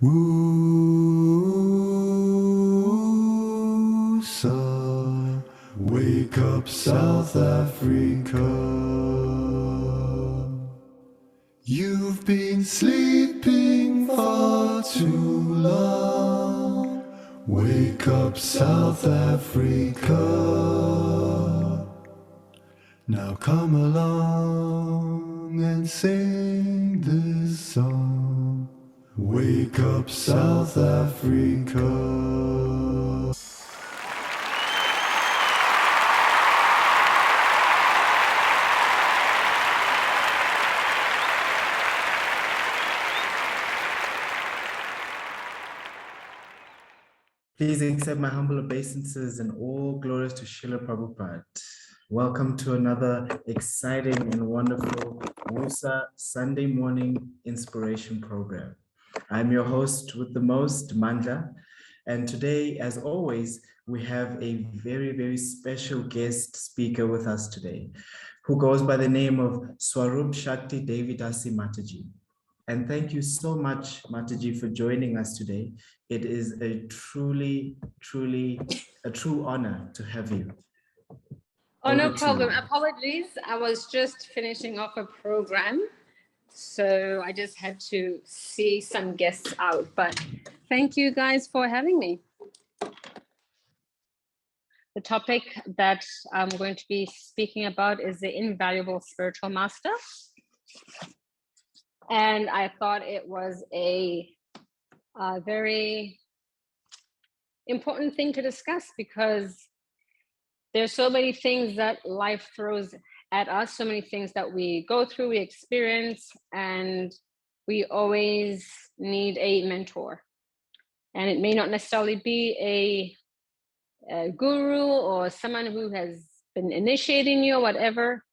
Woosa, wake up South Africa. You've been sleeping far too long. Wake up South Africa. Now come along and sing this song. Wake up South Africa. Please accept my humble obeisances and all glories to Srila Prabhupada. Welcome to another exciting and wonderful Musa Sunday morning inspiration program. I'm your host with the most, Mandla, and today, as always, we have a very, very special guest speaker with us today, who goes by the name of Swarupa Sakti Devi Dasi Mataji. And thank you so much, Mataji, for joining us today. It is a truly, truly, a true honor to have you. Oh, no problem. Apologies. I was just finishing off a program, so I just had to see some guests out. But thank you guys for having me. The topic that I'm going to be speaking about is the invaluable spiritual master. And I thought it was a very important thing to discuss because there's so many things that life throws at us, so many things that we go through, we experience, and we always need a mentor. And it may not necessarily be a guru or someone who has been initiating you or whatever,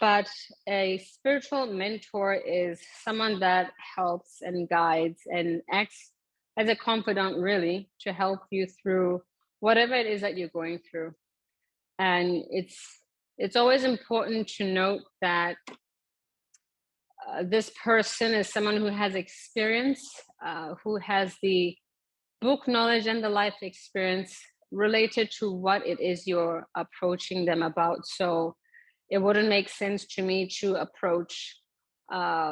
but a spiritual mentor is someone that helps and guides and acts as a confidant, really, to help you through whatever it is that you're going through. And it's always important to note that this person is someone who has experience, who has the book knowledge and the life experience related to what it is you're approaching them about. So it wouldn't make sense to me to approach, my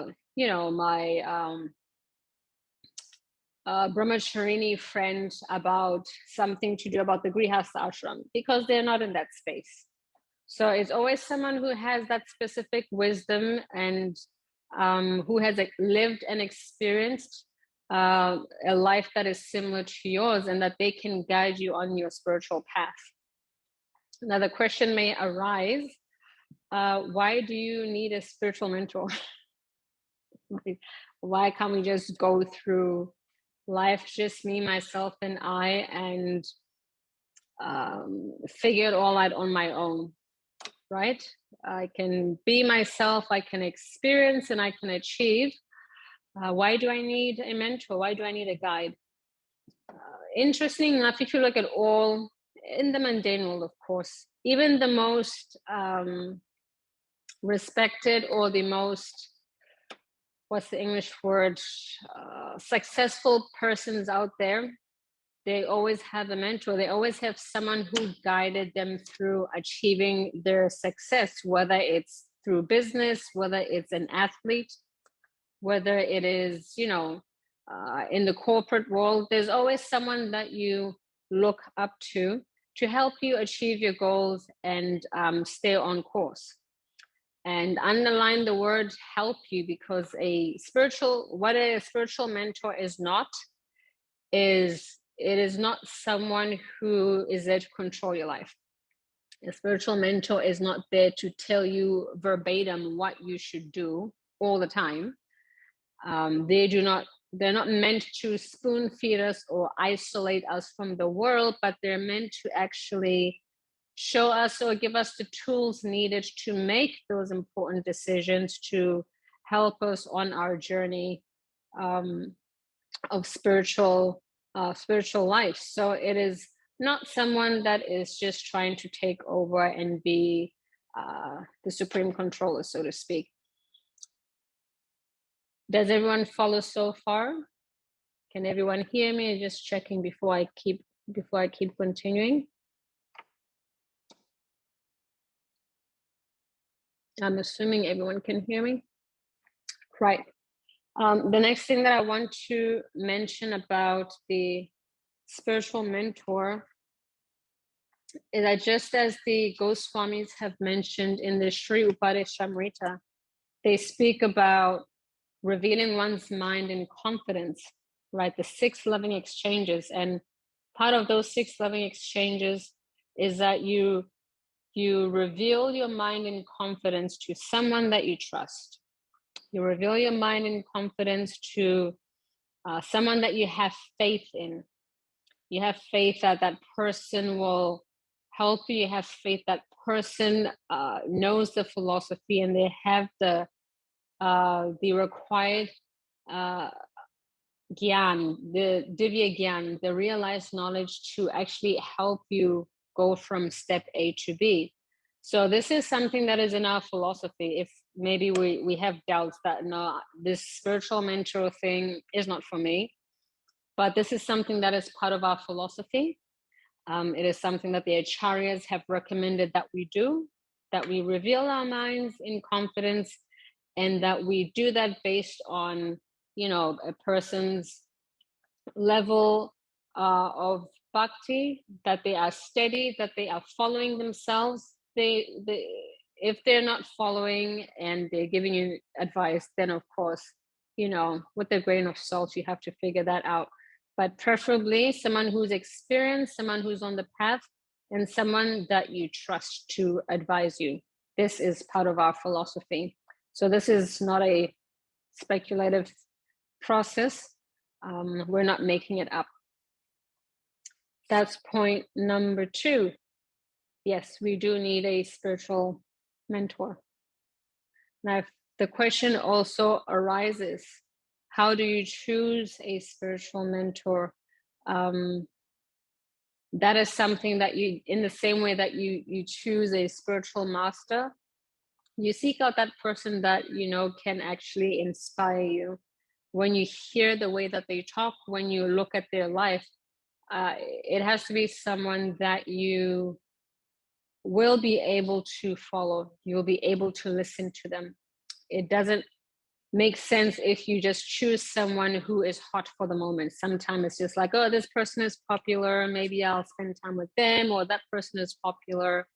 brahmacharini friend about something to do about the grihastha ashram because they're not in that space. So it's always someone who has that specific wisdom and who has lived and experienced a life that is similar to yours and that they can guide you on your spiritual path. Now the question may arise, why do you need a spiritual mentor? Why can't we just go through life, just me, myself, and I, and figure it all out on my own, right? I can be myself, I can experience, and I can achieve. Why do I need a mentor? Why do I need a guide? Interesting enough, if you look at all in the mundane world, of course, even the most respected or the most, what's the English word, successful persons out there, they always have a mentor. They always have someone who guided them through achieving their success, whether it's through business, whether it's an athlete, whether it is, in the corporate world. There's always someone that you look up to help you achieve your goals and stay on course. And underline the word help you, because what a spiritual mentor is not, it is not someone who is there to control your life. A spiritual mentor is not there to tell you verbatim what you should do all the time. They're not meant to spoon feed us or isolate us from the world, but they're meant to actually show us or give us the tools needed to make those important decisions, to help us on our journey of spiritual life. So it is not someone that is just trying to take over and be the supreme controller, so to speak. Does everyone follow so far? Can everyone hear me? Just checking before I keep continuing. I'm assuming everyone can hear me. Right. The next thing that I want to mention about the spiritual mentor is that just as the Goswamis have mentioned in the Sri Upadeshamrita, they speak about revealing one's mind in confidence, right? The 6 loving exchanges. And part of those 6 loving exchanges is that you reveal your mind in confidence to someone that you trust. You reveal your mind in confidence to someone that you have faith in. You have faith that that person will help you. You have faith that person knows the philosophy and they have the required gyan, the divya gyan, the realized knowledge to actually help you go from step A to B. So this is something that is in our philosophy. If maybe we have doubts that no, this spiritual mentor thing is not for me, but this is something that is part of our philosophy. It is something that the acharyas have recommended that we do, that we reveal our minds in confidence, and that we do that based on, you know, a person's level of bhakti, that they are steady, that they are following themselves. If they're not following and they're giving you advice, then of course, you know, with a grain of salt, you have to figure that out. But preferably someone who's experienced, someone who's on the path, and someone that you trust to advise you. This is part of our philosophy. So this is not a speculative process. We're not making it up. That's point number 2. Yes, we do need a spiritual mentor. Now, the question also arises, how do you choose a spiritual mentor? That is something that you, in the same way that you choose a spiritual master, you seek out that person that you know can actually inspire you. When you hear the way that they talk, when you look at their life, it has to be someone that you will be able to follow. You'll be able to listen to them. It doesn't make sense if you just choose someone who is hot for the moment. Sometimes it's just like, oh, this person is popular, maybe I'll spend time with them, or that person is popular.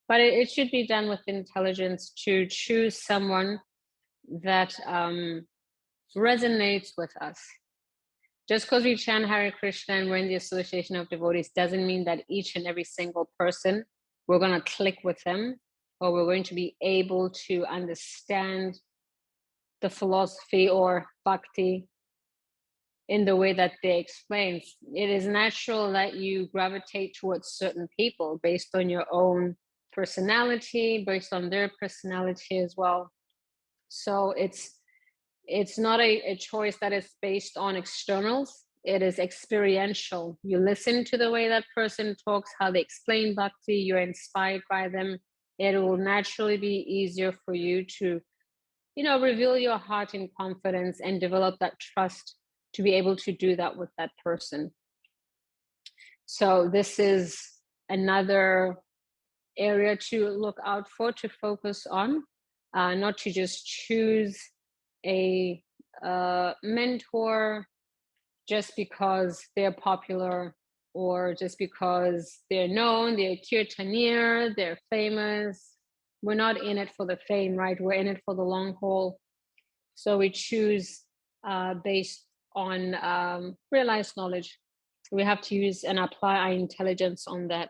But it should be done with intelligence to choose someone that resonates with us. Just because we chant Hare Krishna and we're in the association of devotees doesn't mean that each and every single person, we're going to click with them, or we're going to be able to understand the philosophy or bhakti in the way that they explain. It is natural that you gravitate towards certain people based on your own personality, based on their personality as well. So it's not a choice that is based on externals. It is experiential. You listen to the way that person talks, how they explain bhakti, you're inspired by them. It will naturally be easier for you to, you know, reveal your heart in confidence and develop that trust to be able to do that with that person. So this is another area to look out for, to focus on, not to just choose a mentor just because they're popular or just because they're known, they're kirtanir, they're famous. We're not in it for the fame, right? We're in it for the long haul. So we choose based on realized knowledge. We have to use and apply our intelligence on that.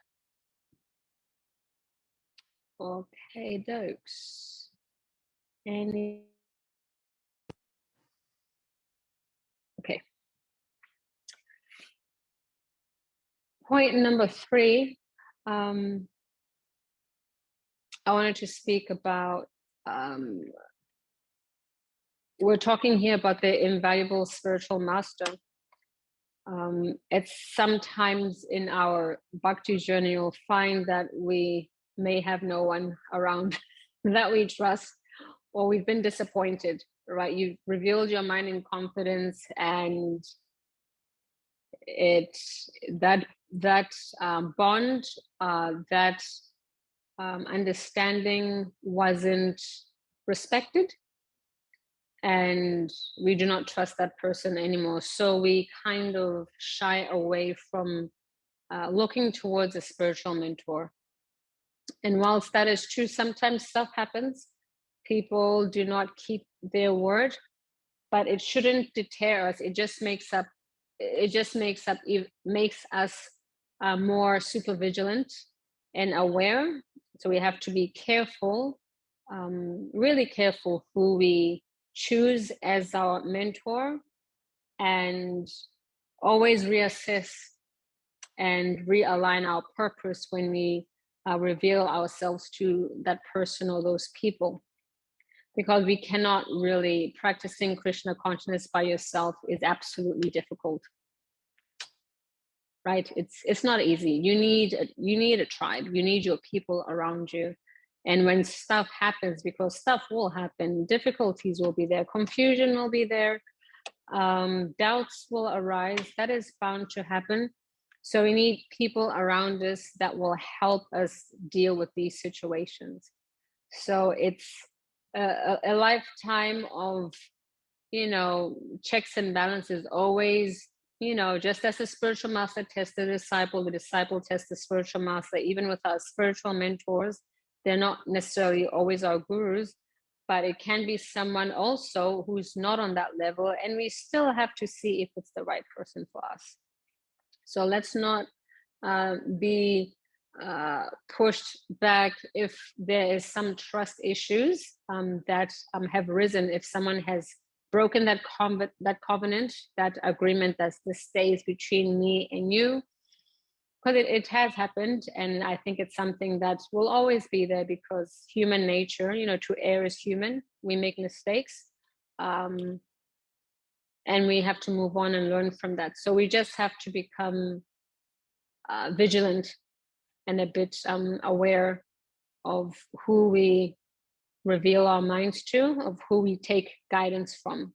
Okay, dokes. Okay. Point number 3, I wanted to speak about, we're talking here about the invaluable spiritual master. It's sometimes in our bhakti journey, you'll find that we may have no one around that we trust, or we've been disappointed, right? You've revealed your mind in confidence and that bond, that understanding wasn't respected, and we do not trust that person anymore. So we kind of shy away from looking towards a spiritual mentor. And whilst that is true, sometimes stuff happens. People do not keep their word, but it shouldn't deter us. It just makes us more super vigilant and aware. So we have to be careful, really careful who we choose as our mentor, and always reassess and realign our purpose when we reveal ourselves to that person or those people. Because we cannot really, practicing Krishna consciousness by yourself is absolutely difficult, right? It's not easy. You need a tribe. You need your people around you. And when stuff happens, because stuff will happen, difficulties will be there, confusion will be there, doubts will arise. That is bound to happen. So we need people around us that will help us deal with these situations. So it's a lifetime of, checks and balances. Always, just as the spiritual master tests the disciple tests the spiritual master. Even with our spiritual mentors, they're not necessarily always our gurus, but it can be someone also who's not on that level, and we still have to see if it's the right person for us. So let's not be pushed back if there is some trust issues that have risen. If someone has broken that covenant, that agreement that stays between me and you, because it has happened, and I think it's something that will always be there, because human nature, to err is human. We make mistakes, and we have to move on and learn from that. So we just have to become vigilant and a bit aware of who we reveal our minds to, of who we take guidance from.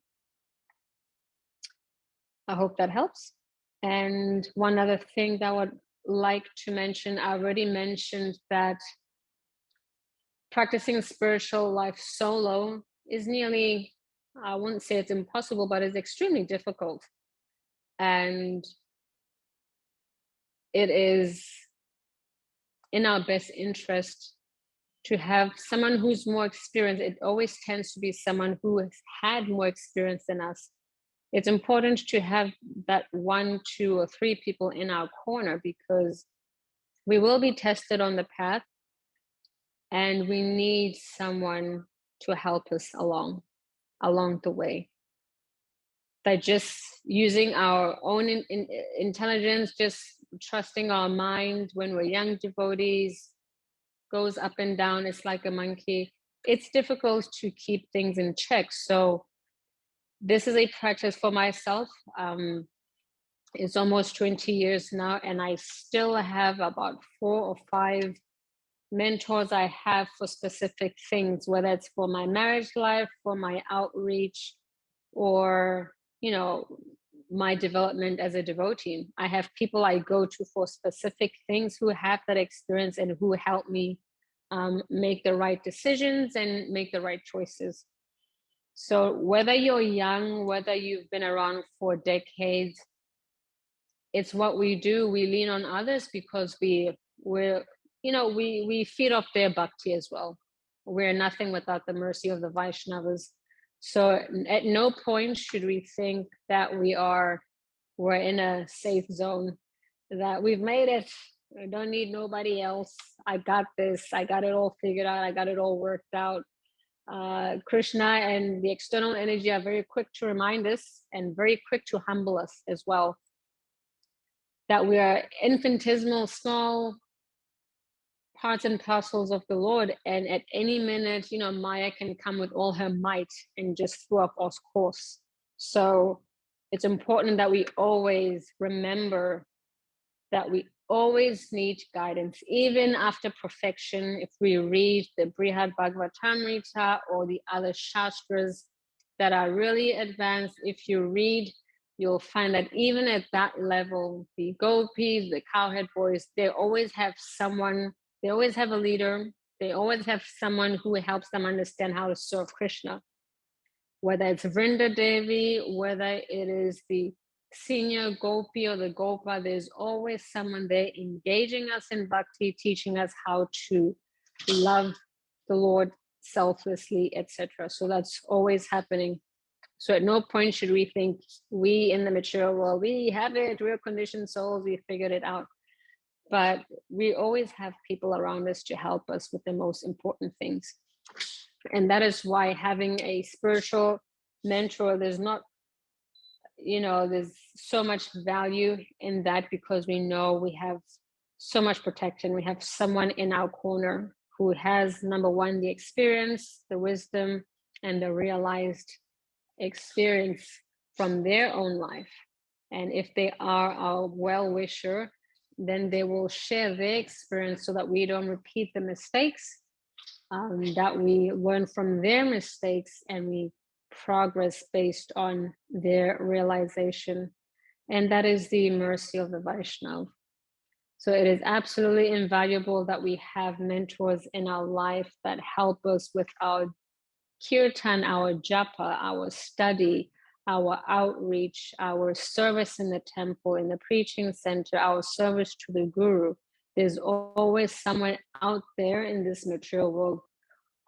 I hope that helps. And one other thing that I would like to mention, I already mentioned that practicing spiritual life solo is nearly, I wouldn't say it's impossible, but it's extremely difficult. And it is in our best interest to have someone who's more experienced. It always tends to be someone who has had more experience than us. It's important to have that 1, 2, or 3 people in our corner, because we will be tested on the path, and we need someone to help us along the way. By just using our own intelligence, just trusting our mind when we're young devotees, goes up and down. It's like a monkey. It's difficult to keep things in check. So this is a practice for myself. It's almost 20 years now, and I still have about 4 or 5 mentors I have for specific things, whether it's for my marriage life, for my outreach, or my development as a devotee. I have people I go to for specific things who have that experience and who help me make the right decisions and make the right choices. So whether you're young, whether you've been around for decades, it's what we do. We lean on others because we feed off their bhakti as well. We're nothing without the mercy of the Vaishnavas. So at no point should we think that we're in a safe zone, that we've made it. I don't need nobody else. I got this. I got it all figured out. I got it all worked out. Krishna and the external energy are very quick to remind us and very quick to humble us as well, that we are infinitesimal, small parts and parcels of the Lord, and at any minute, Maya can come with all her might and just throw up our course. So it's important that we always remember that we always need guidance, even after perfection. If we read the Brihad Bhagavatamrita or the other Shastras that are really advanced, if you read you'll find that even at that level, the gopis, the cowhead boys, they always have someone, they always have a leader, they always have someone who helps them understand how to serve Krishna. Whether it's Vrinda Devi, whether it is the senior gopi or the gopa, there's always someone there engaging us in bhakti, teaching us how to love the Lord selflessly, etc. So that's always happening. So at no point should we think we in the material world, we have it, we're conditioned souls, we figured it out. But we always have people around us to help us with the most important things. And that is why having a spiritual mentor, there's so much value in that, because we know we have so much protection. We have someone in our corner who has, number one, the experience, the wisdom, and the realized experience from their own life. And if they are our well-wisher, then they will share their experience so that we don't repeat the mistakes, that we learn from their mistakes and we progress based on their realization. And that is the mercy of the Vaishnava. So it is absolutely invaluable that we have mentors in our life that help us with our kirtan, our japa, our study, our outreach, our service in the temple, in the preaching center, our service to the guru. There's always someone out there in this material world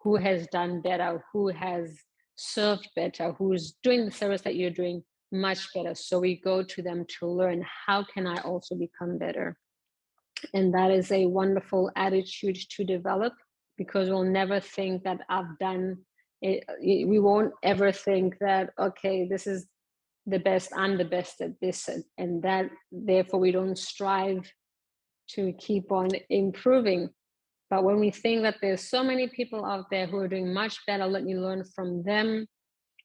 who has done better, who has served better, who's doing the service that you're doing much better. So we go to them to learn, how can I also become better? And that is a wonderful attitude to develop, because we'll never think that I've done it. We won't ever think that, okay, this is the best, I'm the best at this and that. Therefore, we don't strive to keep on improving. But when we think that there's so many people out there who are doing much better, let me learn from them,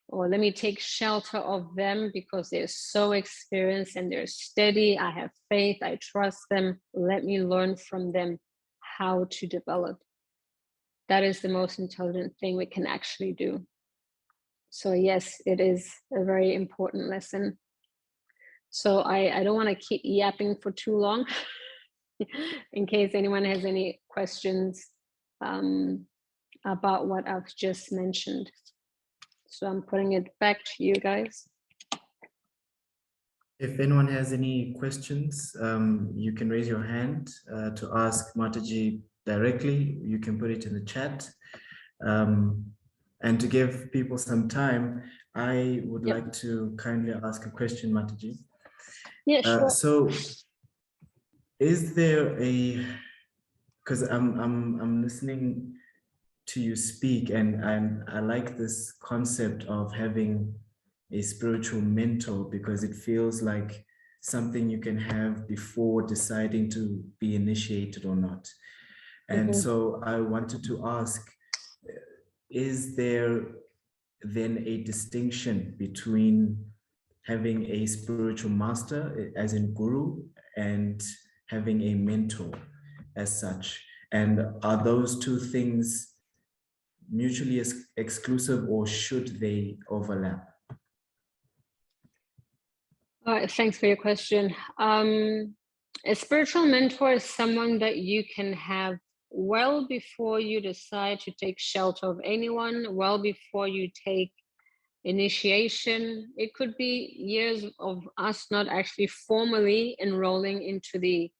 or let me take shelter of them because they're so experienced and they're steady. I have faith, I trust them. Let me learn from them how to develop. That is the most intelligent thing we can actually do. So yes, it is a very important lesson. So I don't want to keep yapping for too long in case anyone has any questions about what I've just mentioned. So I'm putting it back to you guys. If anyone has any questions, you can raise your hand to ask Mataji directly. You can put it in the chat. And to give people some time, I would like to kindly ask a question, Mataji. Yeah, sure. So is there because I'm listening to you speak, and I like this concept of having a spiritual mentor, because it feels like something you can have before deciding to be initiated or not. And so I wanted to ask, is there then a distinction between having a spiritual master, as in guru, and having a mentor as such? And are those two things mutually exclusive, or should they overlap? Thanks for your question. A spiritual mentor is someone that you can have well before you decide to take shelter of anyone, well before you take initiation. It could be years of us not actually formally enrolling into the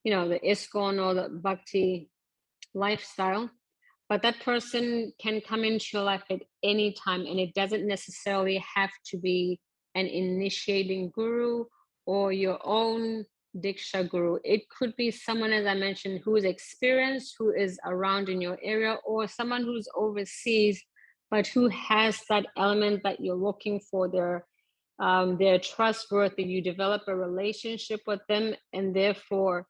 ISKCON or the Bhakti lifestyle, but that person can come into your life at any time, and it doesn't necessarily have to be an initiating guru or your own Diksha guru. It could be someone, as I mentioned, who is experienced, who is around in your area, or someone who's overseas, but who has that element that you're looking for. They're trustworthy. You develop a relationship with them, and therefore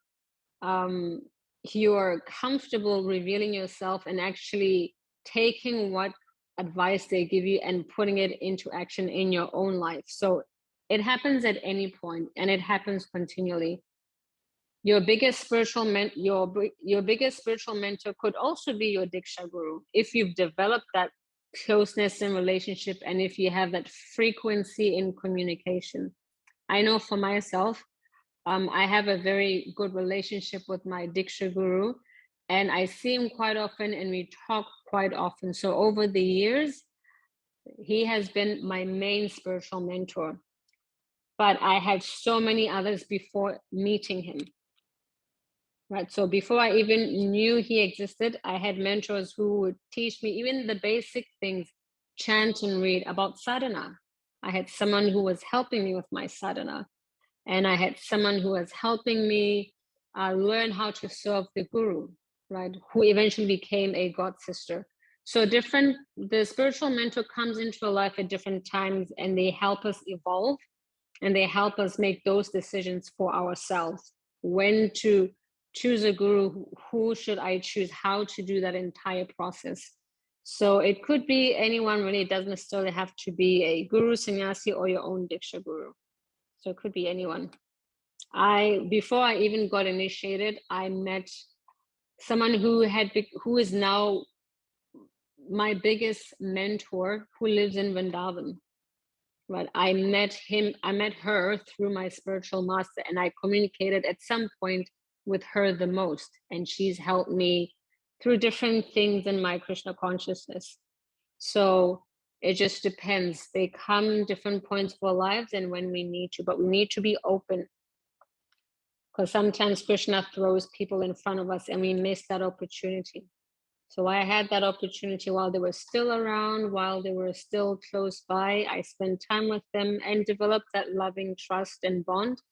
you're comfortable revealing yourself and actually taking what advice they give you and putting it into action in your own life. So it happens at any point, and it happens continually. Your biggest spiritual your biggest spiritual mentor could also be your Diksha guru, if you've developed that closeness in relationship and if you have that frequency in communication. I know for myself, I have a very good relationship with my Diksha guru, and I see him quite often and we talk quite often. So over the years, he has been my main spiritual mentor. But I had so many others before meeting him. Right. So before I even knew he existed, I had mentors who would teach me even the basic things, chant and read about sadhana. I had someone who was helping me with my sadhana. And I had someone who was helping me learn how to serve the guru, right? Who eventually became a god sister. So the spiritual mentor comes into your life at different times and they help us evolve and they help us make those decisions for ourselves. When to choose a guru, who should I choose, how to do that entire process. So it could be anyone really, it doesn't necessarily have to be a guru, sannyasi, or your own Diksha guru. So it could be anyone. Before I even got initiated, I met someone who is now my biggest mentor, who lives in Vrindavan. Right, I met her through my spiritual master, and I communicated at some point with her the most, and she's helped me through different things in my Krishna consciousness. So it just depends. They come different points of our lives and when we need to, but we need to be open, because sometimes Krishna throws people in front of us and we miss that opportunity. So I had that opportunity while they were still around, while they were still close by. I spent time with them and developed that loving trust and bond.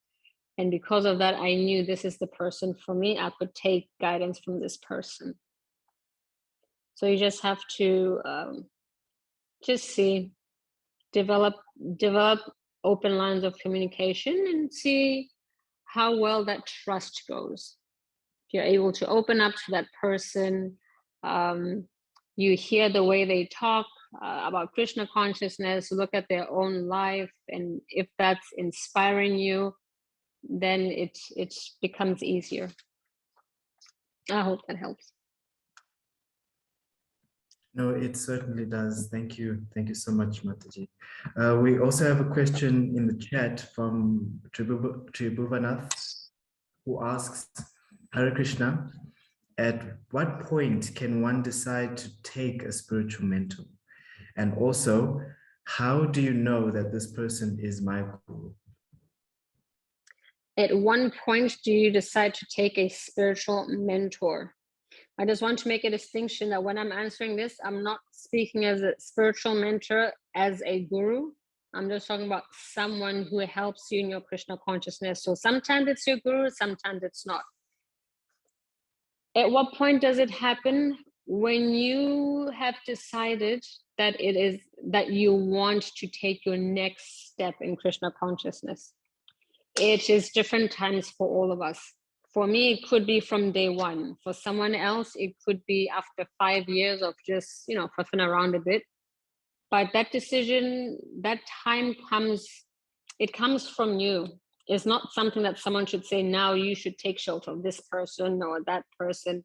And because of that, I knew this is the person for me. I could take guidance from this person. So you just have to just see, develop open lines of communication and see how well that trust goes. If you're able to open up to that person, you hear the way they talk about Krishna consciousness, look at their own life, and if that's inspiring you, then it becomes easier. I hope that helps. No, it certainly does. Thank you. Thank you so much, Mataji. We also have a question in the chat from Tribhuvanath, who asks, Hare Krishna, at what point can one decide to take a spiritual mentor? And also, how do you know that this person is my guru? At one point do you decide to take a spiritual mentor? I just want to make a distinction that when I'm answering this, I'm not speaking as a spiritual mentor as a guru. I'm just talking about someone who helps you in your Krishna consciousness. So sometimes it's your guru, sometimes it's not. At what point does it happen? When you have decided that it is that you want to take your next step in Krishna consciousness. It is different times for all of us. For me, it could be from day one. For someone else, it could be after 5 years of just, puffing around a bit. But that decision, that time it comes from you. It's not something that someone should say, now you should take shelter of this person or that person.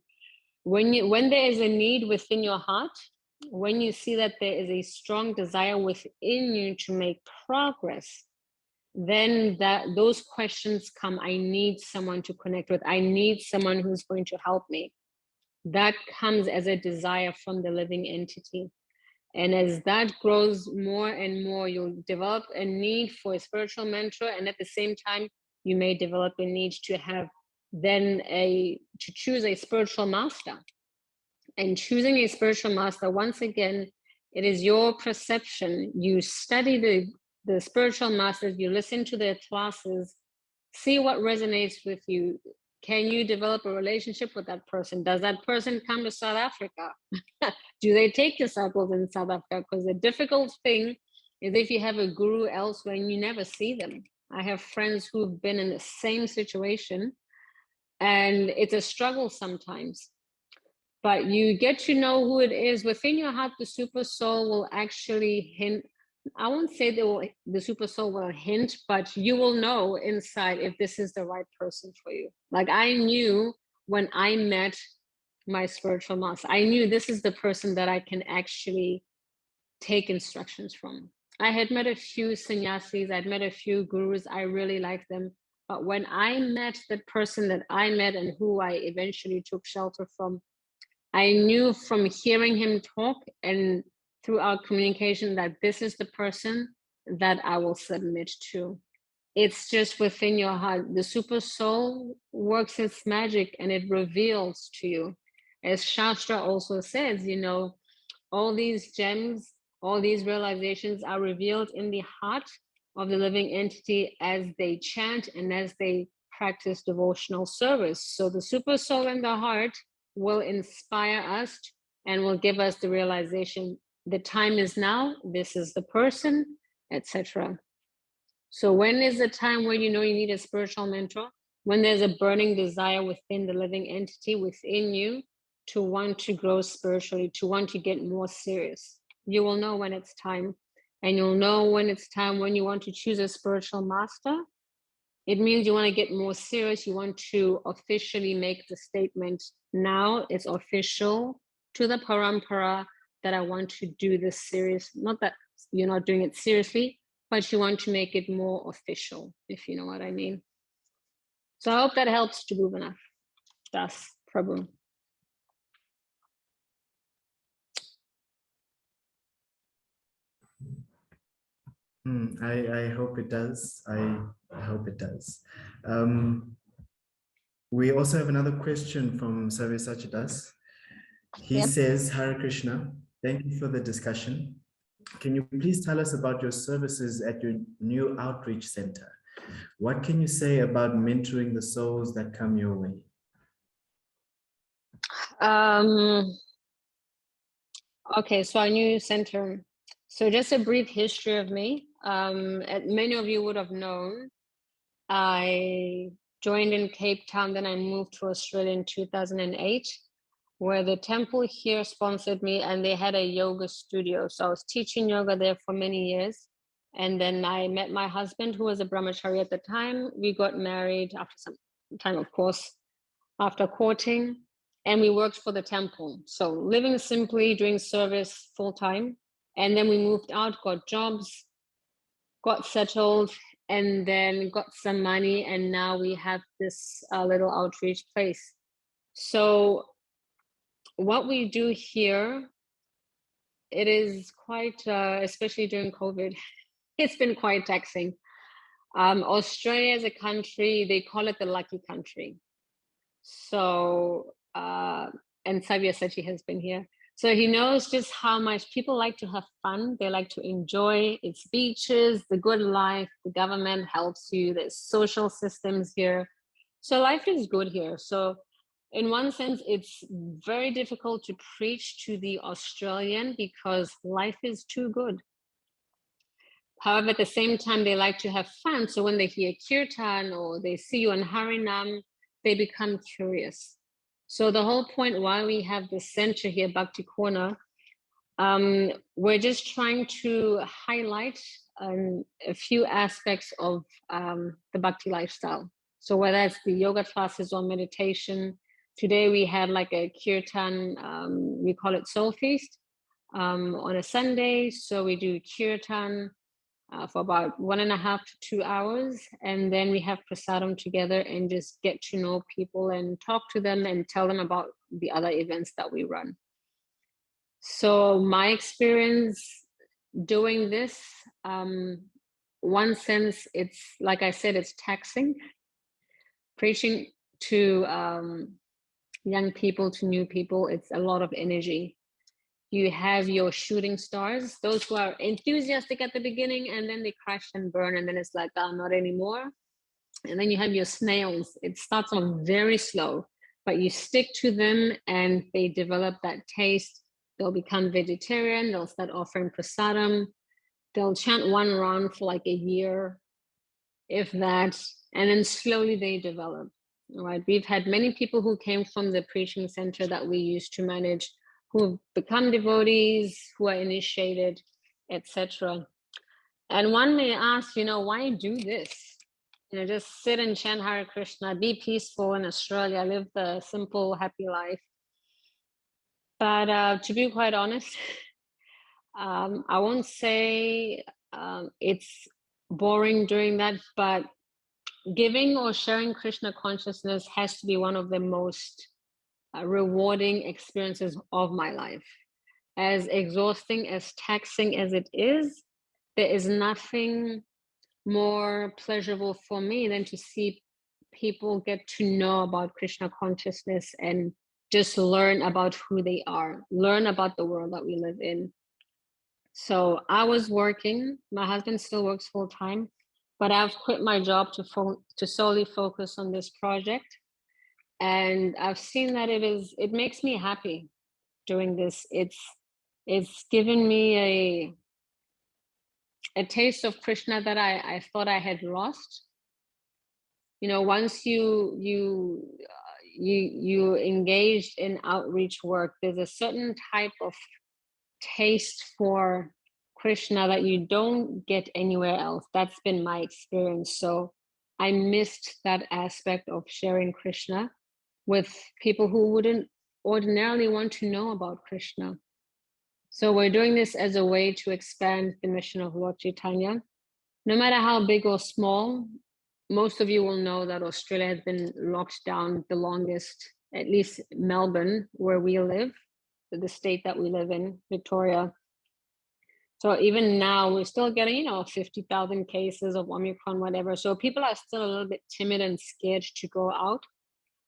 When there is a need within your heart, when you see that there is a strong desire within you to make progress, then those questions come. I need someone to connect with. I need someone who's going to help me. That comes as a desire from the living entity. And as that grows more and more, you'll develop a need for a spiritual mentor. And at the same time, you may develop a need to have to choose a spiritual master. And choosing a spiritual master, once again, it is your perception. You study the spiritual masters, you listen to their classes, see what resonates with you. Can you develop a relationship with that person? Does that person come to South Africa? Do they take disciples in South Africa? Because the difficult thing is if you have a guru elsewhere and you never see them. I have friends who've been in the same situation, and it's a struggle sometimes. But you get to know who it is. Within your heart, the super soul will actually hint. I won't say the super soul will hint, but you will know inside if this is the right person for you. Like I knew when I met my spiritual master, I knew this is the person that I can actually take instructions from. I had met a few sannyasis, I'd met a few gurus, I really liked them. But when I met the person that I met and who I eventually took shelter from, I knew from hearing him talk and through our communication that this is the person that I will submit to. It's just within your heart. The super soul works its magic and it reveals to you. As Shastra also says, you know, all these gems, all these realizations are revealed in the heart of the living entity as they chant and as they practice devotional service. So the super soul in the heart will inspire us and will give us the realization the time is now, this is the person, etc. So when is the time where you know you need a spiritual mentor? When there's a burning desire within the living entity within you to want to grow spiritually, to want to get more serious. You will know when it's time. And you'll know when it's time when you want to choose a spiritual master. It means you want to get more serious. You want to officially make the statement, now it's official to the parampara that I want to do this serious. Not that you're not doing it seriously, but you want to make it more official, if you know what I mean. So I hope that helps, Jabuvana. Das, Prabhu. I hope it does. I hope it does. We also have another question from Sarvesachi Das. He says, Hare Krishna, thank you for the discussion. Can you please tell us about your services at your new outreach center? What can you say about mentoring the souls that come your way? Okay, so our new center. So just a brief history of me. Many of you would have known, I joined in Cape Town, then I moved to Australia in 2008, where the temple here sponsored me and they had a yoga studio. So I was teaching yoga there for many years. And then I met my husband, who was a brahmachari at the time. We got married after some time, of course, after courting, and we worked for the temple. So living simply, doing service full time. And then we moved out, got jobs, got settled, and then got some money. And now we have this little outreach place. So what we do here, it is quite, especially during COVID, it's been quite taxing. Australia as a country, they call it the lucky country. So, and Sabyasachi has been here. So he knows just how much people like to have fun. They like to enjoy its beaches, the good life, the government helps you, there's social systems here. So life is good here. So in one sense, it's very difficult to preach to the Australian because life is too good. However, at the same time, they like to have fun. So when they hear kirtan or they see you on Harinam, they become curious. So the whole point why we have this center here, Bhakti Corner, we're just trying to highlight a few aspects of the Bhakti lifestyle. So whether it's the yoga classes or meditation, today we had like a kirtan, we call it Soul Feast, on a Sunday. So we do kirtan for about 1.5 to 2 hours. And then we have prasadam together and just get to know people and talk to them and tell them about the other events that we run. So my experience doing this, one sense, it's like I said, it's taxing. Preaching to young people, to new people, it's a lot of energy. You have your shooting stars, those who are enthusiastic at the beginning and then they crash and burn and then it's like, oh, not anymore. And then you have your snails. It starts off very slow, but you stick to them and they develop that taste. They'll become vegetarian. They'll start offering prasadam. They'll chant one round for like a year, if that, and then slowly they develop. Right? We've had many people who came from the preaching center that we used to manage who have become devotees, who are initiated, etc. And one may ask, why do this? Just sit and chant Hare Krishna, be peaceful in Australia, live the simple, happy life. But to be quite honest, I won't say it's boring doing that, but giving or sharing Krishna consciousness has to be one of the most rewarding experiences of my life. As exhausting, as taxing as it is, there is nothing more pleasurable for me than to see people get to know about Krishna consciousness and just learn about who they are, learn about the world that we live in. So I was working, my husband still works full time, but I've quit my job to solely focus on this project. And I've seen that it makes me happy doing this. It's given me a taste of Krishna that I thought I had lost. You know, once you engaged in outreach work, there's a certain type of taste for Krishna that you don't get anywhere else. That's been my experience. So I missed that aspect of sharing Krishna with people who wouldn't ordinarily want to know about Krishna. So we're doing this as a way to expand the mission of Lord Chaitanya. No matter how big or small, most of you will know that Australia has been locked down the longest, at least Melbourne, where we live, the state that we live in, Victoria. So even now, we're still getting, 50,000 cases of Omicron, whatever. So people are still a little bit timid and scared to go out.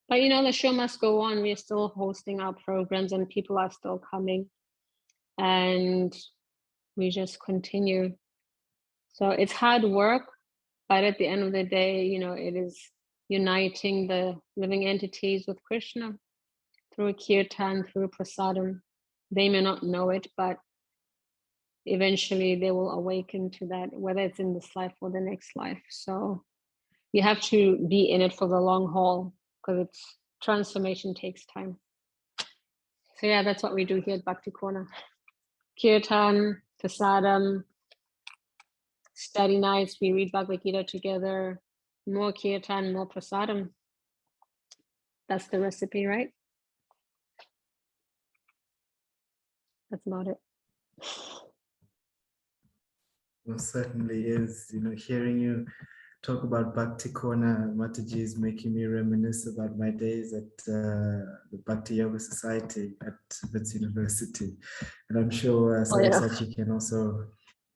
But, the show must go on. We're still hosting our programs and people are still coming. And we just continue. So it's hard work, but at the end of the day, it is uniting the living entities with Krishna through kirtan, through prasadam. They may not know it, but eventually they will awaken to that, whether it's in this life or the next life. So you have to be in it for the long haul because transformation takes time. So yeah, that's what we do here at Bhakti Corner. Kirtan, prasadam, study nights, we read Bhagavad Gita together, more kirtan, more prasadam. That's the recipe, right? That's about it. Well, certainly is. Hearing you talk about Bhakti Corner, Mataji, is making me reminisce about my days at the Bhakti Yoga Society at Wits University. And I'm sure Sachi can also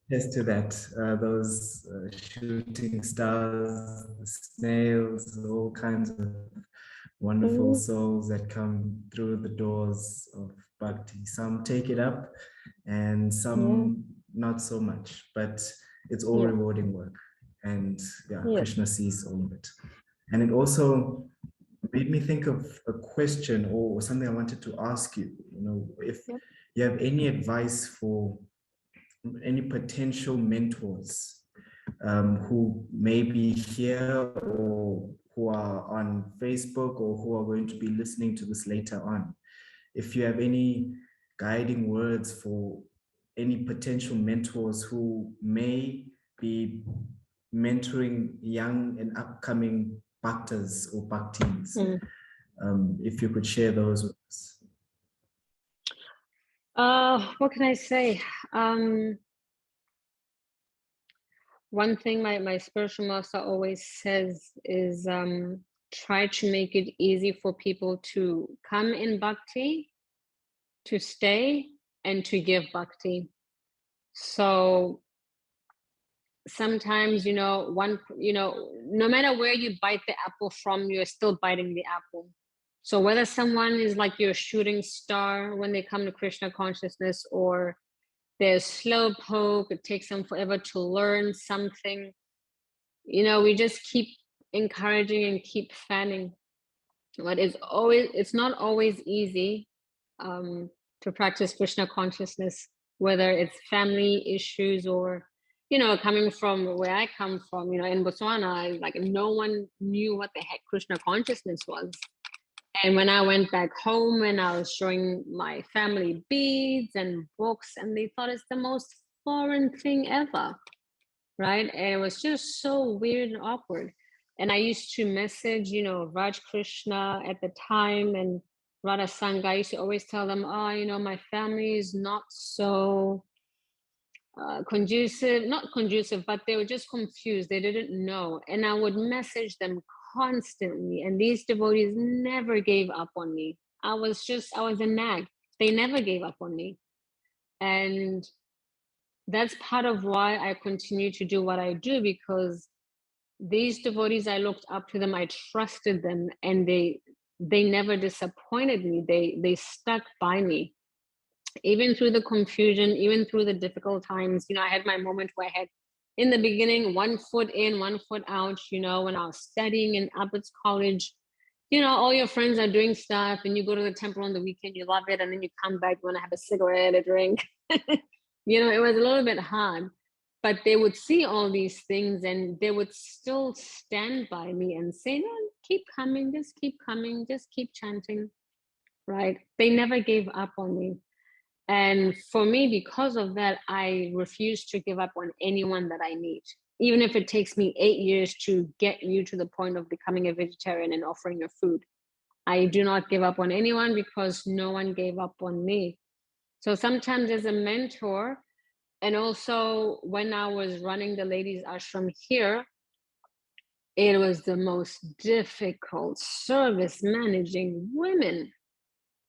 attest to that. Those shooting stars, the snails, all kinds of wonderful souls that come through the doors of Bhakti. Some take it up and some not so much, but it's all rewarding work. And Krishna sees all of it. And it also made me think of a question or something I wanted to ask you. If you have any advice for any potential mentors who may be here or who are on Facebook or who are going to be listening to this later on. If you have any guiding words for any potential mentors who may be mentoring young and upcoming bhaktas or bhaktis, if you could share those with us. What can I say? One thing my spiritual master always says is try to make it easy for people to come in bhakti, to stay, and to give bhakti. So sometimes, no matter where you bite the apple from, you're still biting the apple. So whether someone is like your shooting star when they come to Krishna consciousness, or they're slow poke, it takes them forever to learn something, we just keep encouraging and keep fanning. But it's not always easy to practice Krishna consciousness, whether it's family issues or coming from where I come from, in Botswana, like no one knew what the heck Krishna consciousness was. And when I went back home and I was showing my family beads and books, and they thought it's the most foreign thing ever, right? And it was just so weird and awkward. And I used to message, Raj Krishna at the time and Radha Sangha. I used to always tell them, my family is not so conducive, not conducive, but they were just confused. They didn't know. And I would message them constantly. And these devotees never gave up on me. I was a nag. They never gave up on me. And that's part of why I continue to do what I do, because these devotees, I looked up to them, I trusted them, and they never disappointed me. They stuck by me. Even through the confusion, even through the difficult times, I had my moment where I had, in the beginning, 1 foot in, 1 foot out, when I was studying in Abbott's College, all your friends are doing stuff and you go to the temple on the weekend, you love it. And then you come back, you want to have a cigarette, a drink. It was a little bit hard, but they would see all these things and they would still stand by me and say, no, keep coming, just keep chanting, right? They never gave up on me. And for me, because of that, I refuse to give up on anyone that I meet, even if it takes me 8 years to get you to the point of becoming a vegetarian and offering your food. I do not give up on anyone because no one gave up on me. So sometimes as a mentor, and also when I was running the ladies ashram here, it was the most difficult service managing women.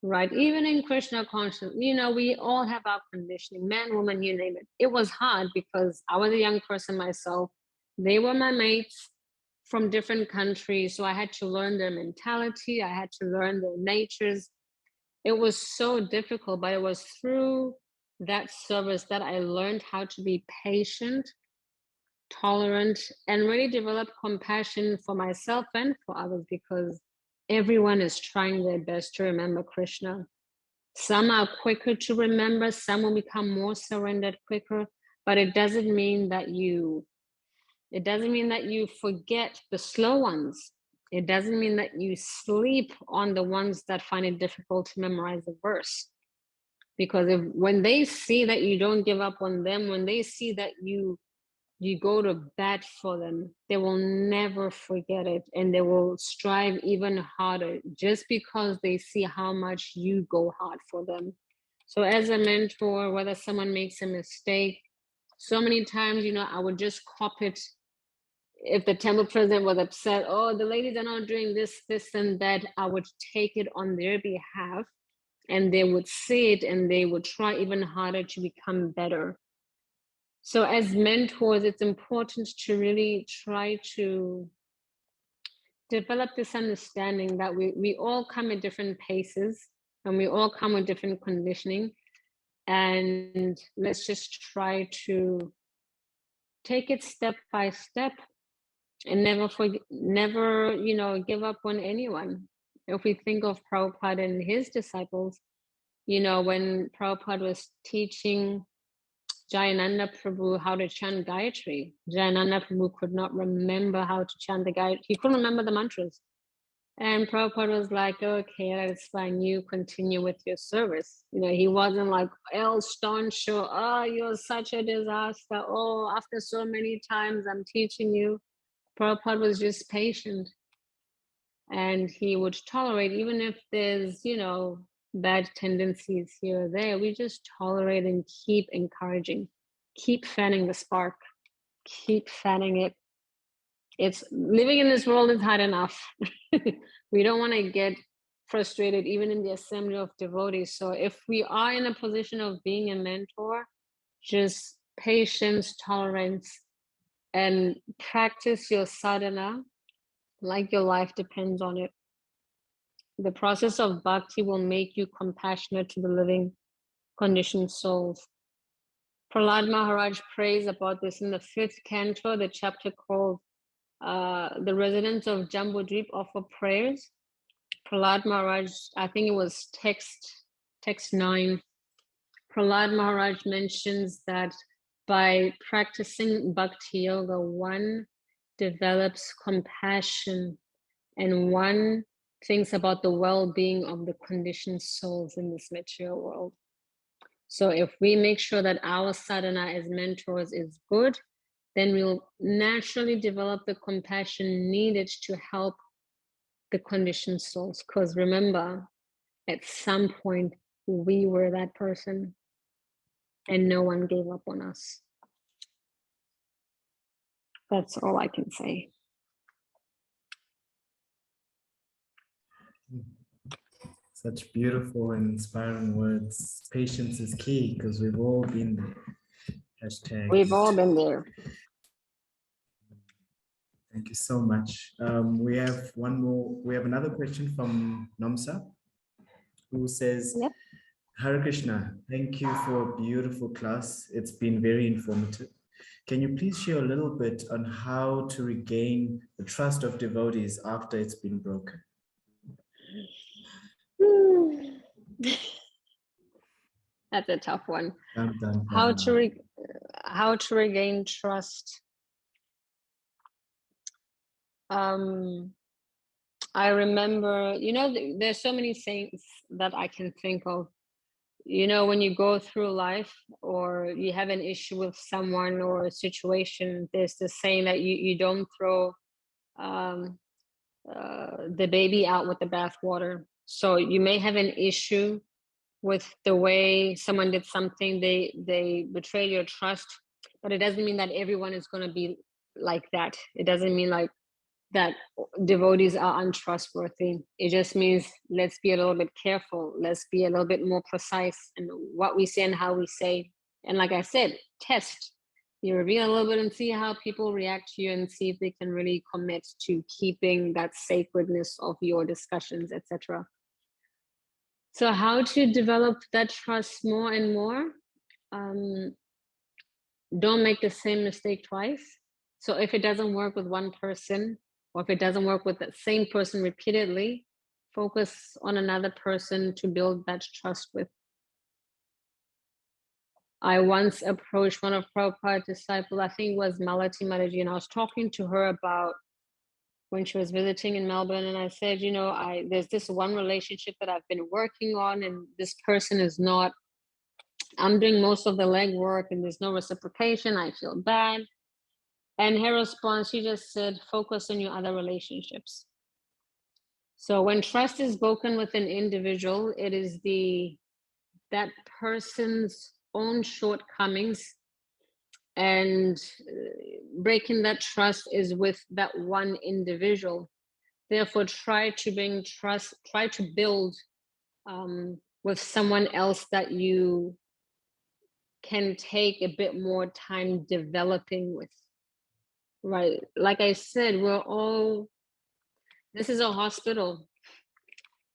Right, even in Krishna consciousness, we all have our conditioning, man, woman, you name it. It was hard because I was a young person myself. They were my mates from different countries, so I had to learn their mentality. I had to learn their natures. It was so difficult, but it was through that service that I learned how to be patient, tolerant, and really develop compassion for myself and for others, because everyone is trying their best to remember Krishna. Some are quicker to remember, some will become more surrendered quicker, but it doesn't mean that you forget the slow ones. It doesn't mean that you sleep on the ones that find it difficult to memorize the verse. Because when they see that you don't give up on them, when they see that you go to bat for them, they will never forget it, and they will strive even harder just because they see how much you go hard for them. So as a mentor, whether someone makes a mistake, so many times, I would just cop it. If the temple president was upset, oh, the ladies are not doing this, and that, I would take it on their behalf, and they would see it and they would try even harder to become better. So as mentors, it's important to really try to develop this understanding that we all come at different paces and we all come with different conditioning. And let's just try to take it step by step and never give up on anyone. If we think of Prabhupada and his disciples, when Prabhupada was teaching Jayananda Prabhu how to chant Gayatri, Jayananda Prabhu could not remember how to chant the Gayatri. He couldn't remember the mantras. And Prabhupada was like, okay, that's fine. You continue with your service. He wasn't like, El staunch, oh, you're such a disaster. Oh, after so many times I'm teaching you. Prabhupada was just patient. And he would tolerate, even if there's, bad tendencies here or there, we just tolerate and keep encouraging, keep fanning the spark, keep fanning it. It's living in this world is hard enough. We don't want to get frustrated, even in the assembly of devotees. So if we are in a position of being a mentor, just patience, tolerance, and practice your sadhana like your life depends on it. The process of bhakti will make you compassionate to the living conditioned souls. Prahlad Maharaj prays about this in the 5th canto, the chapter called The Residents of Jambudvip Offer Prayers. Prahlad Maharaj, I think it was text 9. Prahlad Maharaj mentions that by practicing bhakti yoga, one develops compassion and one thinks about the well-being of the conditioned souls in this material world. So if we make sure that our sadhana as mentors is good, then we'll naturally develop the compassion needed to help the conditioned souls. Because remember, at some point, we were that person. and no one gave up on us. That's all I can say. Such beautiful and inspiring words. Patience is key because we've all been there. Hashtag. We've all been there. Thank you so much. We have one more. We have another question from Nomsa, who says, Yep. Hare Krishna, thank you for a beautiful class. It's been very informative. Can you please share a little bit on how to regain the trust of devotees after it's been broken? That's a tough one. Dun, dun, How dun. to regain trust? I remember, there's so many things that I can think of. When you go through life or you have an issue with someone or a situation, there's this saying that you don't throw the baby out with the bathwater. So you may have an issue with the way someone did something, they betrayed your trust, but it doesn't mean that everyone is going to be like that. It doesn't mean like that devotees are untrustworthy. It just means let's be a little bit careful. Let's be a little bit more precise in what we say and how we say. And like I said, test. You reveal a little bit and see how people react to you and see if they can really commit to keeping that sacredness of your discussions, etc. So how to develop that trust more and more? Don't make the same mistake twice. So if it doesn't work with one person, or if it doesn't work with the same person repeatedly, focus on another person to build that trust with. I once approached one of Prabhupada's disciples, I think it was Malati Mataji, and I was talking to her about when she was visiting in Melbourne, and I said, there's this one relationship that I've been working on, and this person is not, I'm doing most of the legwork and there's no reciprocation, I feel bad. And her response, she just said, focus on your other relationships. So when trust is broken with an individual, it is that person's own shortcomings, and breaking that trust is with that one individual. Therefore, try to build with someone else that you can take a bit more time developing with. Right. Like I said, this is a hospital.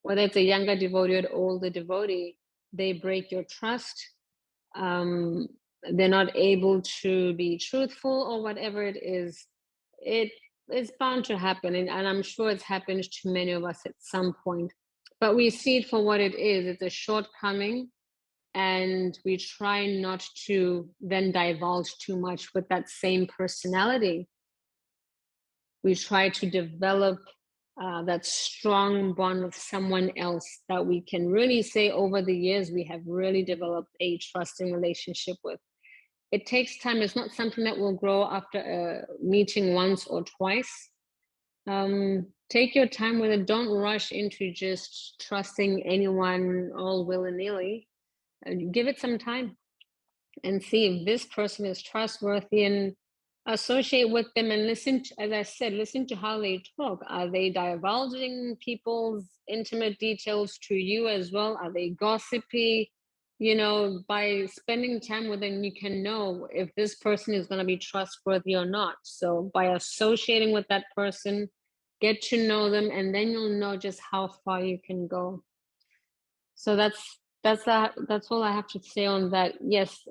Whether it's a younger devotee or an older devotee, they break your trust. They're not able to be truthful or whatever it is. It's bound to happen. And I'm sure it's happened to many of us at some point. But we see it for what it is. It's a shortcoming. And we try not to then divulge too much with that same personality. We try to develop that strong bond with someone else that we can really say over the years we have really developed a trusting relationship with. It takes time. It's not something that will grow after a meeting once or twice. Take your time with it. Don't rush into just trusting anyone all willy-nilly. Give it some time and see if this person is trustworthy, and associate with them and listen to, as I said, listen to how they talk. Are they divulging people's intimate details to you as well? Are they gossipy? By spending time with them, you can know if this person is going to be trustworthy or not. So by associating with that person, get to know them, and then you'll know just how far you can go. So that's all I have to say on that. Yes,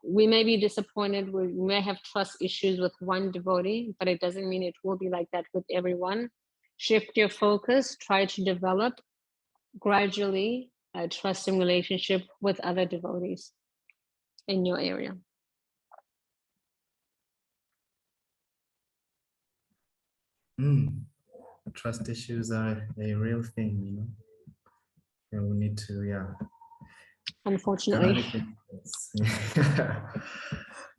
we may be disappointed, we may have trust issues with one devotee, but it doesn't mean it will be like that with everyone. Shift your focus, try to develop gradually a trusting relationship with other devotees in your area. Trust issues are a real thing, and we need to, Unfortunately.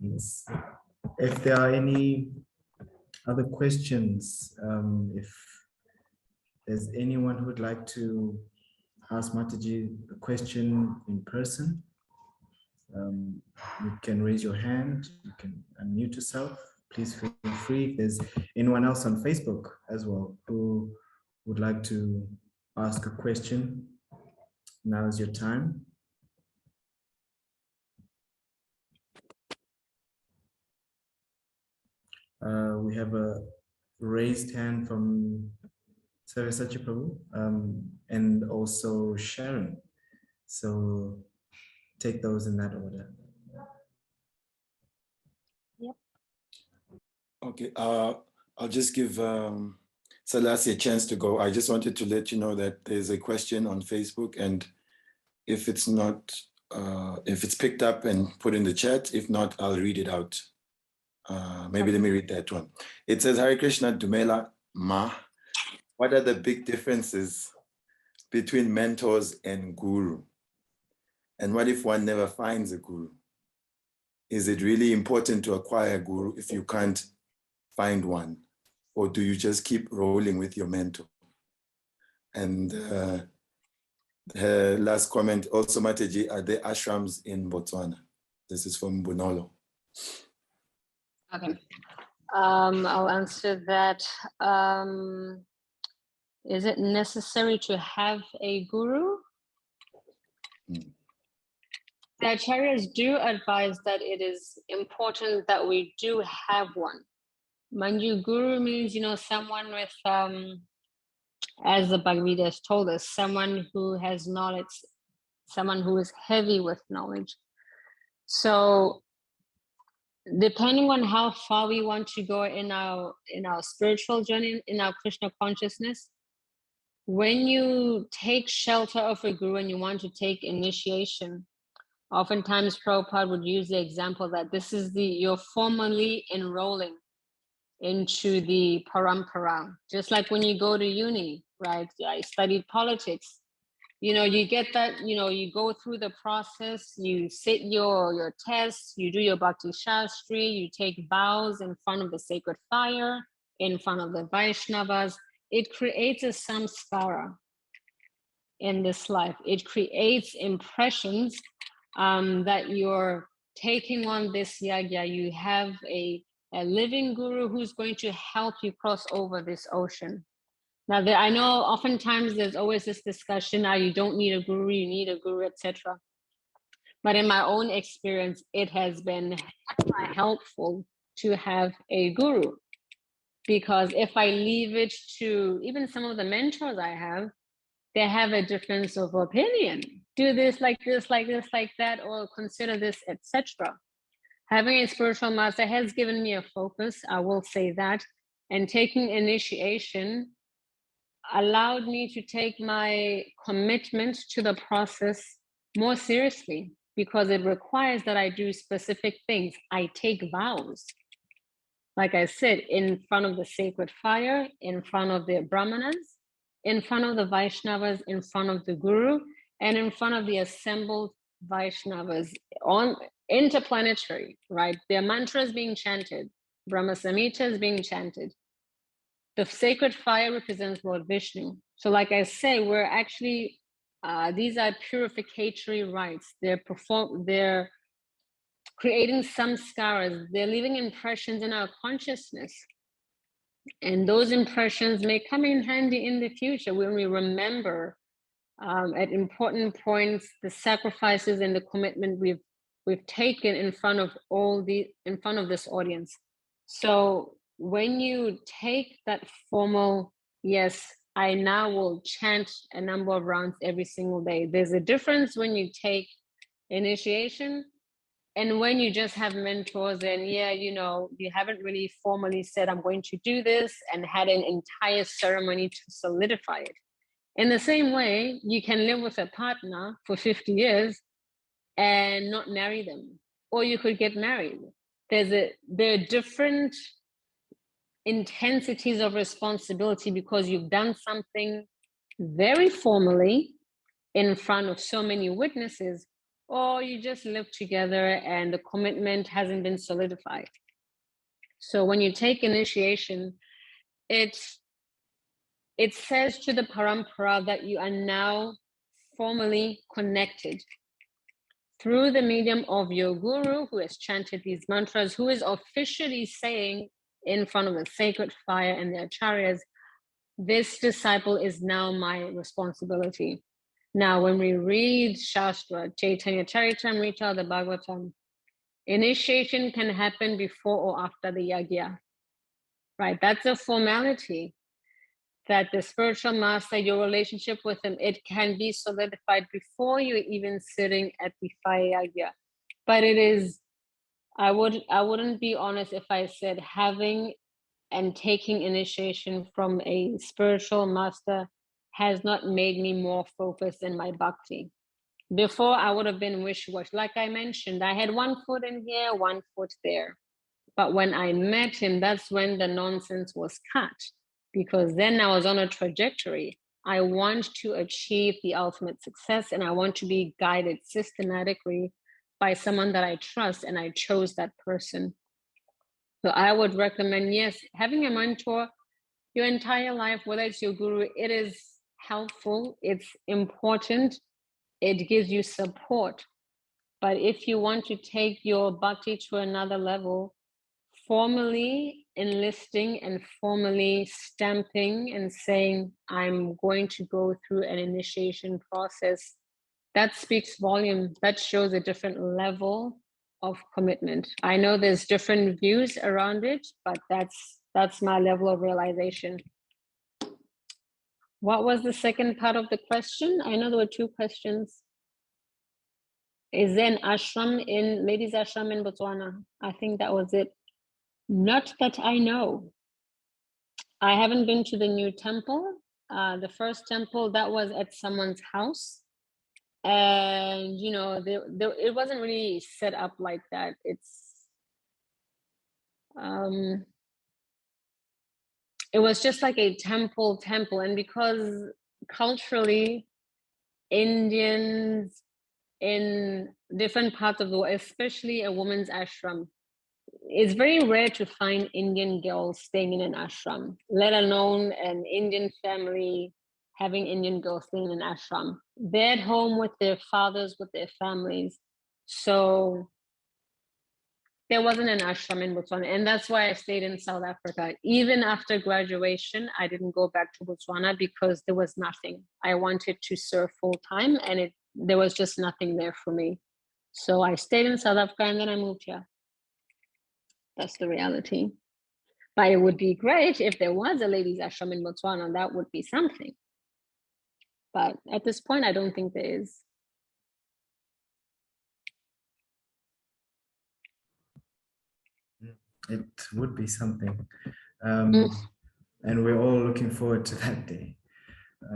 Yes. If there are any other questions, if there's anyone who would like to ask Mataji a question in person, You can raise your hand, you can unmute yourself. Please feel free. If there's anyone else on Facebook as well who would like to ask a question, now is your time. We have a raised hand from Saraswati Prabhu and also Sharon. So take those in that order. Yep. Okay, I'll just give Salasi a chance to go. I just wanted to let you know that there's a question on Facebook, and if it's not, if it's picked up and put in the chat, if not, I'll read it out. Maybe let me read that one. It says, Hare Krishna Dumela Ma. What are the big differences between mentors and guru? And what if one never finds a guru? Is it really important to acquire a guru if you can't find one? Or do you just keep rolling with your mentor? And her last comment, also Mateji, are there ashrams in Botswana? This is from Bunolo. Okay. I'll answer that. Is it necessary to have a guru? The acharyas do advise that it is important that we do have one. Mind you, guru means, someone with, as the Bhagavad Gita has told us, someone who has knowledge, someone who is heavy with knowledge. So depending on how far we want to go in our spiritual journey, in our Krishna consciousness, when you take shelter of a guru and you want to take initiation, oftentimes Prabhupada would use the example that this is you're formally enrolling into the parampara. Just like when you go to uni, right? I studied politics. You get that, you go through the process, you sit your tests, you do your Bhakti Shastri, you take vows in front of the sacred fire, in front of the Vaishnavas. It creates a samskara in this life. It creates impressions that you're taking on this yagya. You have a living guru who's going to help you cross over this ocean. Now, I know oftentimes there's always this discussion, you don't need a guru, you need a guru, etc. But in my own experience, it has been helpful to have a guru, because if I leave it to even some of the mentors I have, they have a difference of opinion. Do this, like this, like this, like that, or consider this, etc. Having a spiritual master has given me a focus, I will say that, and taking initiation allowed me to take my commitment to the process more seriously, because it requires that I do specific things. I take vows, like I said, in front of the sacred fire, in front of the Brahmanas, in front of the Vaishnavas, in front of the Guru, and in front of the assembled Vaishnavas on interplanetary, right? Their mantras being chanted, Brahma Samhita is being chanted. The sacred fire represents Lord Vishnu. So like I say, we're actually, these are purificatory rites. They're creating samskaras. They're leaving impressions in our consciousness. And those impressions may come in handy in the future when we remember at important points the sacrifices and the commitment we've taken in front of this audience. So when you take that formal, yes, I now will chant a number of rounds every single day. There's a difference when you take initiation and when you just have mentors and you haven't really formally said, I'm going to do this, and had an entire ceremony to solidify it. In the same way, you can live with a partner for 50 years and not marry them, or you could get married. There are different intensities of responsibility because you've done something very formally in front of so many witnesses, or you just live together and the commitment hasn't been solidified. So when you take initiation, it says to the parampara that you are now formally connected. through the medium of your guru who has chanted these mantras, who is officially saying in front of the sacred fire and the acharyas, this disciple is now my responsibility. Now, when we read Shastra, Chaitanya Charitamrita, the Bhagavatam, initiation can happen before or after the yagya, right? That's a formality that the spiritual master, your relationship with him, it can be solidified before you're even sitting at the fire yagya. But it is, I wouldn't be honest if I said having and taking initiation from a spiritual master has not made me more focused in my bhakti. Before, I would have been wish-wash. Like I mentioned, I had one foot in here, one foot there. But when I met him, that's when the nonsense was cut, because then I was on a trajectory. I want to achieve the ultimate success, and I want to be guided systematically by someone that I trust, and I chose that person. So I would recommend, yes, having a mentor your entire life, whether it's your guru, it is helpful, it's important, it gives you support. But if you want to take your bhakti to another level, formally enlisting and formally stamping and saying, I'm going to go through an initiation process, that speaks volume. That shows a different level of commitment. I know there's different views around it, but that's my level of realization. What was the second part of the question? I know there were two questions. Is there an ashram in ladies ashram in Botswana? I think that was it. Not that I know. I haven't been to the new temple. The first temple that was at someone's house, and you know, it wasn't really set up like that. It was just like a temple, and because culturally, Indians in different parts of the world, especially a woman's ashram, it's very rare to find Indian girls staying in an ashram, let alone an Indian family having Indian girls staying in an ashram. They're at home with their fathers, with their families. So there wasn't an ashram in Botswana. And that's why I stayed in South Africa. Even after graduation, I didn't go back to Botswana because there was nothing. I wanted to serve full time, and there was just nothing there for me. So I stayed in South Africa, and then I moved here. That's the reality. But it would be great if there was a ladies' ashram in Botswana. That would be something. But at this point, I don't think there is. It would be something. And we're all looking forward to that day.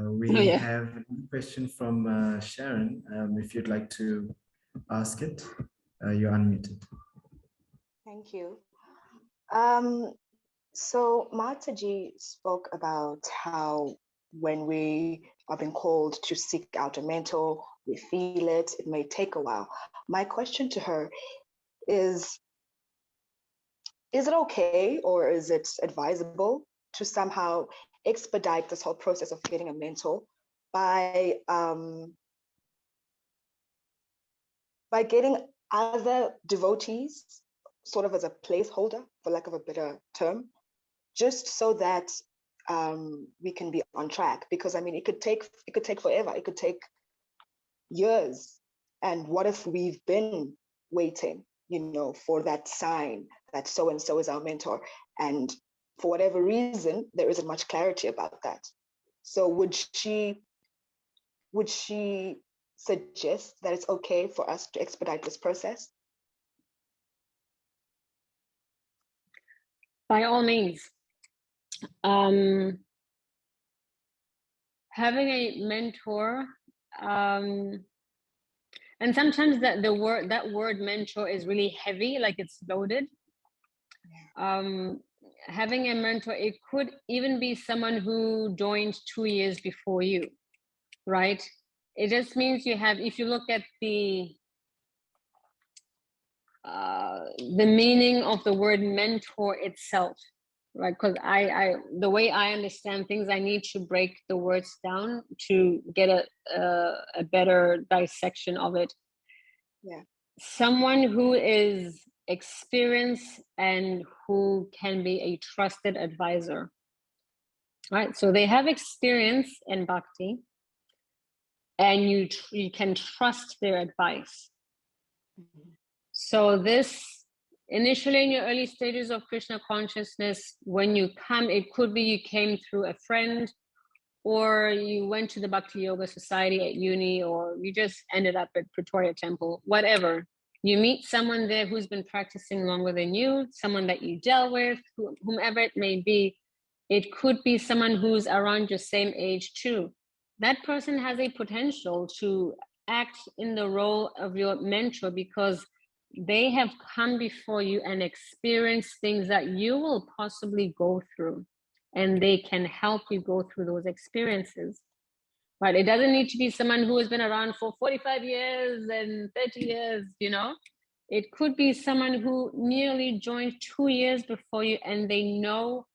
We have a question from Sharon. If you'd like to ask it, you're unmuted. Thank you. So Mataji spoke about how when we are being called to seek out a mentor, we feel it, it may take a while. My question to her is it okay, or is it advisable to somehow expedite this whole process of getting a mentor by getting other devotees sort of as a placeholder, for lack of a better term, just so that we can be on track? Because I mean, it could take forever. It could take years. And what if we've been waiting, you know, for that sign that so-and-so is our mentor, and for whatever reason, there isn't much clarity about that? So would she suggest that it's okay for us to expedite this process? By all means. Having a mentor, and sometimes that word mentor is really heavy, like it's loaded. Having a mentor, it could even be someone who joined 2 years before you, right? It just means you have, if you look at the meaning of the word mentor itself, right? Because the way I understand things, I need to break the words down to get a better dissection of it. Yeah. Someone who is experienced and who can be a trusted advisor. Right? So they have experience in bhakti, and you can trust their advice. So this, initially in your early stages of Krishna consciousness, when you come, it could be you came through a friend, or you went to the Bhakti Yoga Society at uni, or you just ended up at Pretoria Temple, whatever. You meet someone there who's been practicing longer than you, someone that you dealt with, whomever it may be. It could be someone who's around your same age too. That person has a potential to act in the role of your mentor because they have come before you and experienced things that you will possibly go through, and they can help you go through those experiences. Right? It doesn't need to be someone who has been around for 45 years and 30 years, you know. It could be someone who nearly joined 2 years before you, and they know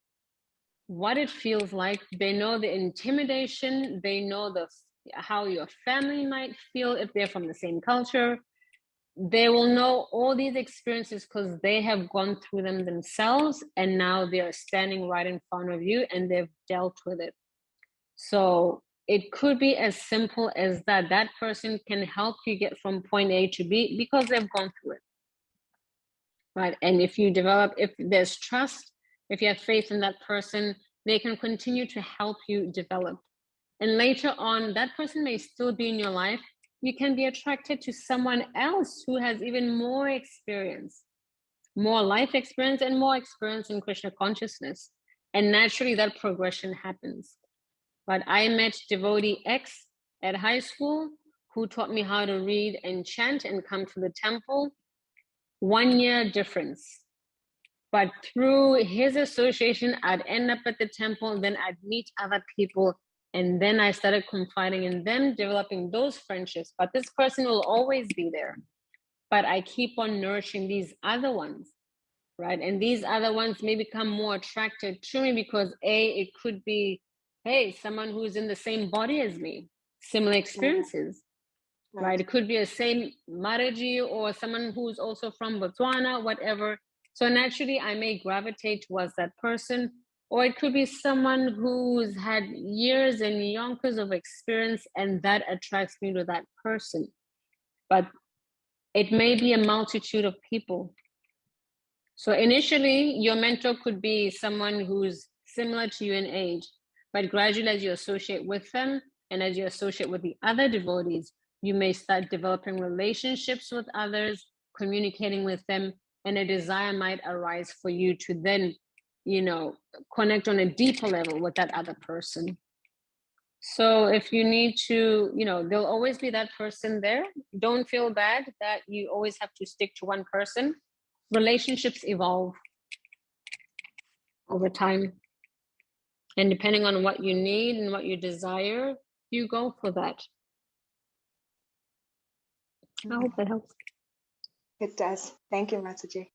what it feels like. They know the intimidation, they know how your family might feel if they're from the same culture. They will know all these experiences because they have gone through them themselves, and now they're standing right in front of you and they've dealt with it. So it could be as simple as that. That person can help you get from point A to B because they've gone through it. Right? And if you develop, if there's trust, if you have faith in that person, they can continue to help you develop. And later on, that person may still be in your life. You can be attracted to someone else who has even more experience, more life experience, and more experience in Krishna consciousness. And naturally, that progression happens. But I met devotee X at high school who taught me how to read and chant and come to the temple. 1 year difference. But through his association, I'd end up at the temple, then I'd meet other people, and then I started confiding in them, developing those friendships. But this person will always be there. But I keep on nourishing these other ones, right? And these other ones may become more attracted to me because it could be, hey, someone who's in the same body as me, similar experiences. Right? It could be a same Maraji or someone who's also from Botswana, whatever. So naturally, I may gravitate towards that person, or it could be someone who's had years and yonkers of experience, and that attracts me to that person. But it may be a multitude of people. So initially, your mentor could be someone who's similar to you in age, but gradually as you associate with them and as you associate with the other devotees, you may start developing relationships with others, communicating with them, and a desire might arise for you to then, connect on a deeper level with that other person. So if you need to, there'll always be that person there. Don't feel bad that you always have to stick to one person. Relationships evolve over time. And depending on what you need and what you desire, you go for that. I hope that helps. It does. Thank you, Mataji.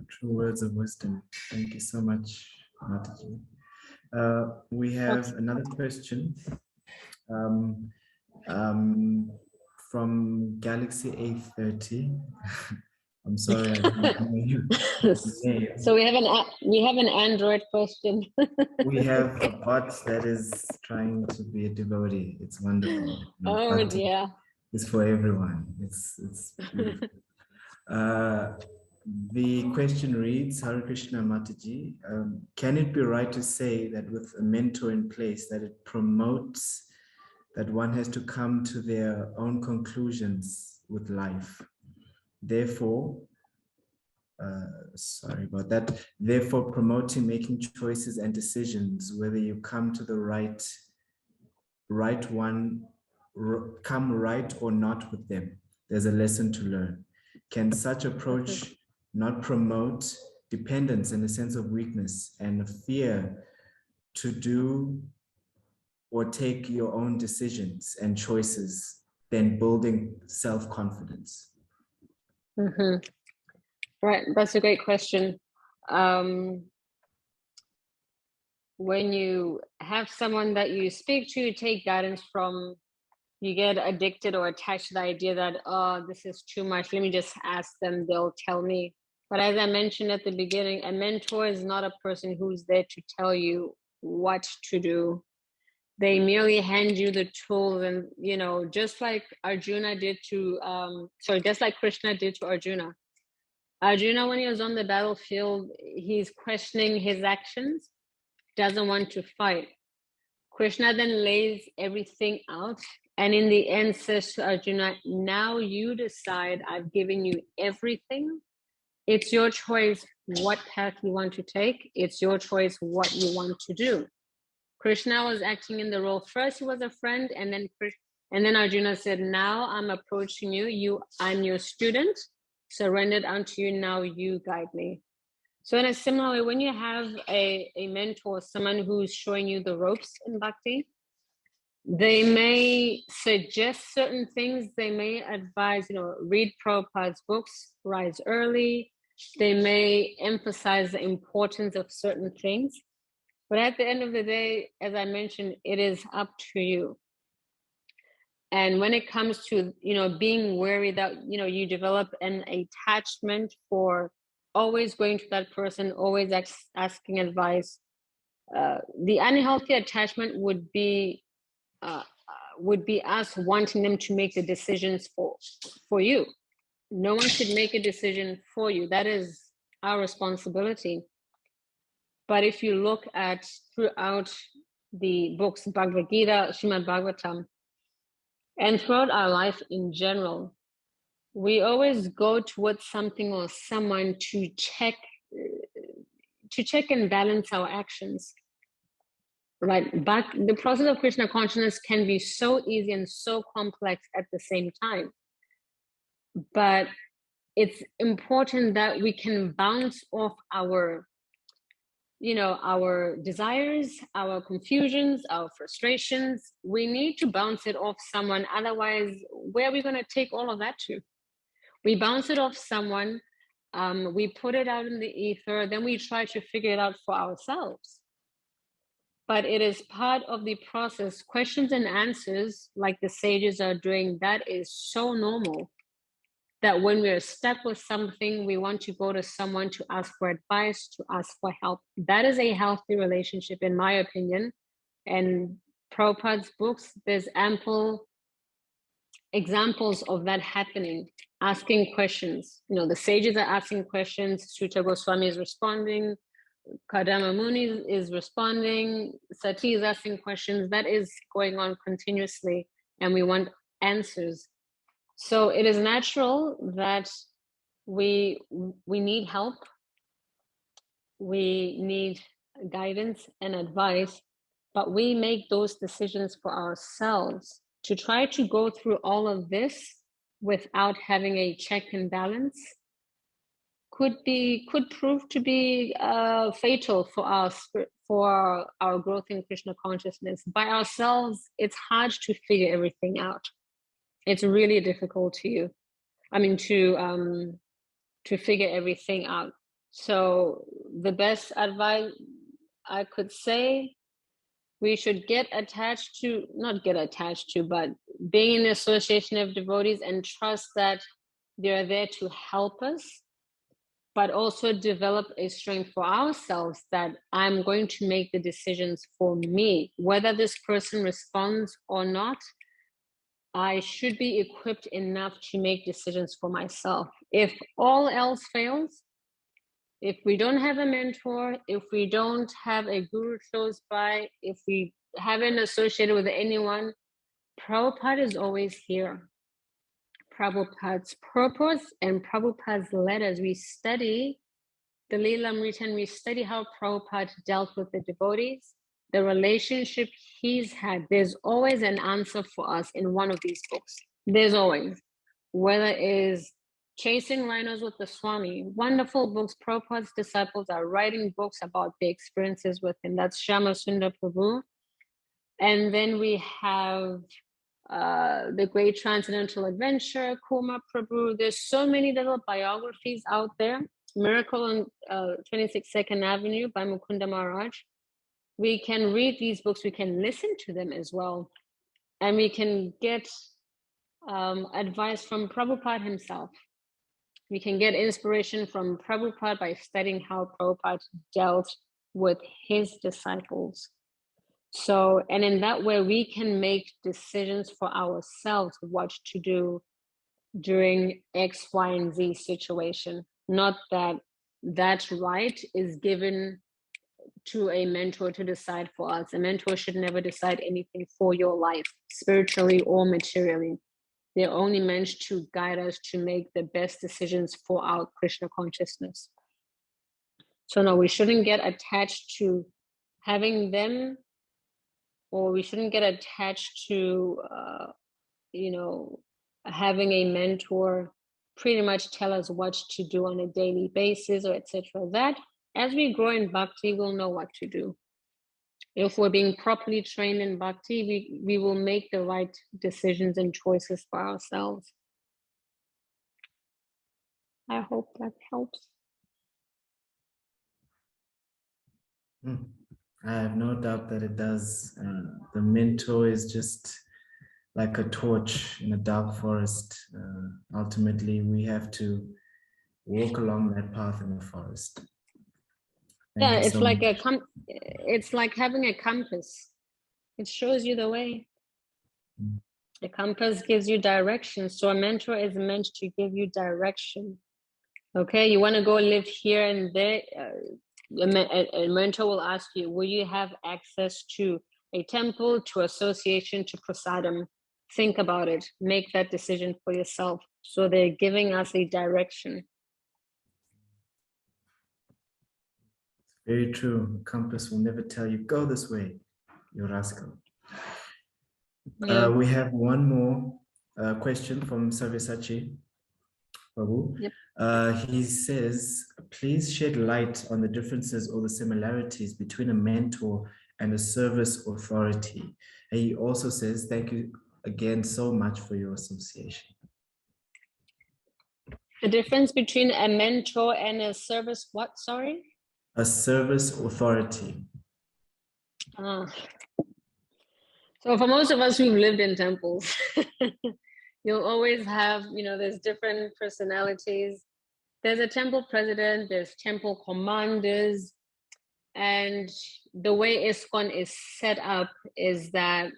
True words of wisdom. Thank you so much, Mataji. We have another question from Galaxy A30. I'm sorry, I didn't know your name. So we have an Android question. We have a bot that is trying to be a devotee. It's wonderful. Oh dear. It's for everyone. It's beautiful. The question reads, Hare Krishna Mataji, can it be right to say that with a mentor in place that it promotes that one has to come to their own conclusions with life? Therefore, therefore promoting making choices and decisions, whether you come to the right one, come right or not with them. There's a lesson to learn. Can such approach not promote dependence and a sense of weakness and a fear to do or take your own decisions and choices, then building self-confidence? Right, that's a great question. When you have someone that you speak to, take guidance from, you get addicted or attached to the idea that, oh, this is too much, let me just ask them, they'll tell me. But as I mentioned at the beginning, a mentor is not a person who's there to tell you what to do. They merely hand you the tools, and just like Arjuna did to just like Krishna did to Arjuna. Arjuna, when he was on the battlefield, he's questioning his actions, doesn't want to fight. Krishna then lays everything out, and in the end says to Arjuna, now you decide, I've given you everything. It's your choice what path you want to take. It's your choice what you want to do. Krishna was acting in the role. First, he was a friend, and then Arjuna said, now I'm approaching you. I'm your student, surrendered unto you. Now you guide me. So in a similar way, when you have a mentor, someone who's showing you the ropes in bhakti, they may suggest certain things. They may advise, read Prabhupada's books, rise early. They may emphasize the importance of certain things. But at the end of the day, as I mentioned, it is up to you. And when it comes to, being wary that, you develop an attachment for always going to that person, always asking advice, the unhealthy attachment would be us wanting them to make the decisions for you. No one should make a decision for you. That is our responsibility. But if you look at throughout the books, Bhagavad Gita, Srimad Bhagavatam, and throughout our life in general, we always go towards something or someone to check and balance our actions. Right, but the process of Krishna consciousness can be so easy and so complex at the same time. But it's important that we can bounce off our desires, our confusions, our frustrations. We need to bounce it off someone. Otherwise, where are we going to take all of that to? We bounce it off someone, we put it out in the ether, then we try to figure it out for ourselves. But it is part of the process. Questions and answers, like the sages are doing, that is so normal. That when we're stuck with something, we want to go to someone to ask for advice, to ask for help. That is a healthy relationship, in my opinion. And Prabhupada's books, there's ample examples of that happening, asking questions. The sages are asking questions, Sutta Goswami is responding, Kadama Muni is responding, Sati is asking questions. That is going on continuously, and we want answers. So it is natural that we need help, we need guidance and advice, but we make those decisions for ourselves. To try to go through all of this without having a check and balance could prove to be fatal for us, for our growth in Krishna consciousness. By ourselves, it's hard to figure everything out. It's really difficult to figure everything out. So the best advice I could say, we should not get attached to, but being in the association of devotees and trust that they're there to help us, but also develop a strength for ourselves that I'm going to make the decisions for me. Whether this person responds or not, I should be equipped enough to make decisions for myself. If all else fails, if we don't have a mentor, if we don't have a guru close by, if we haven't associated with anyone, Prabhupada is always here. Prabhupada's purpose and Prabhupada's letters, we study the Leelamrita and we study how Prabhupada dealt with the devotees, the relationship he's had. There's always an answer for us in one of these books. There's always, whether it is Chasing Rhinos with the Swami, wonderful books. Prabhupada's disciples are writing books about their experiences with him. That's Shama Sundar Prabhu. And then we have The Great Transcendental Adventure, Kuma Prabhu. There's so many little biographies out there. Miracle on 22nd Avenue by Mukunda Maharaj. We can read these books, we can listen to them as well. And we can get advice from Prabhupada himself. We can get inspiration from Prabhupada by studying how Prabhupada dealt with his disciples. So, and in that way, we can make decisions for ourselves what to do during X, Y, and Z situation. Not that that right is given to a mentor to decide for us. A mentor should never decide anything for your life, spiritually or materially. They're only meant to guide us to make the best decisions for our Krishna consciousness. So no, we shouldn't get attached to having them, or we shouldn't get attached to, having a mentor pretty much tell us what to do on a daily basis or etc. That as we grow in bhakti, we'll know what to do. If we're being properly trained in bhakti, we will make the right decisions and choices for ourselves. I hope that helps. I have no doubt that it does. The mentor is just like a torch in a dark forest. Ultimately, we have to walk along that path in the forest. Thank Yeah, you it's so like much. it's like having a compass. It shows you the way. The compass gives you direction. So a mentor is meant to give you direction. Okay, you want to go live here and there. A mentor will ask you, will you have access to a temple, to association, to prasadam? Think about it. Make that decision for yourself. So they're giving us a direction. Very true. Compass will never tell you, go this way, you rascal. Yeah. We have one more question from Savyasachi Prabhu. Yep. He says, please shed light on the differences or the similarities between a mentor and a service authority. And he also says, thank you again so much for your association. The difference between a mentor and a service, what, sorry? A service authority. So for most of us who've lived in temples, you'll always have, there's different personalities. There's a temple president, there's temple commanders, and the way ISKCON is set up is that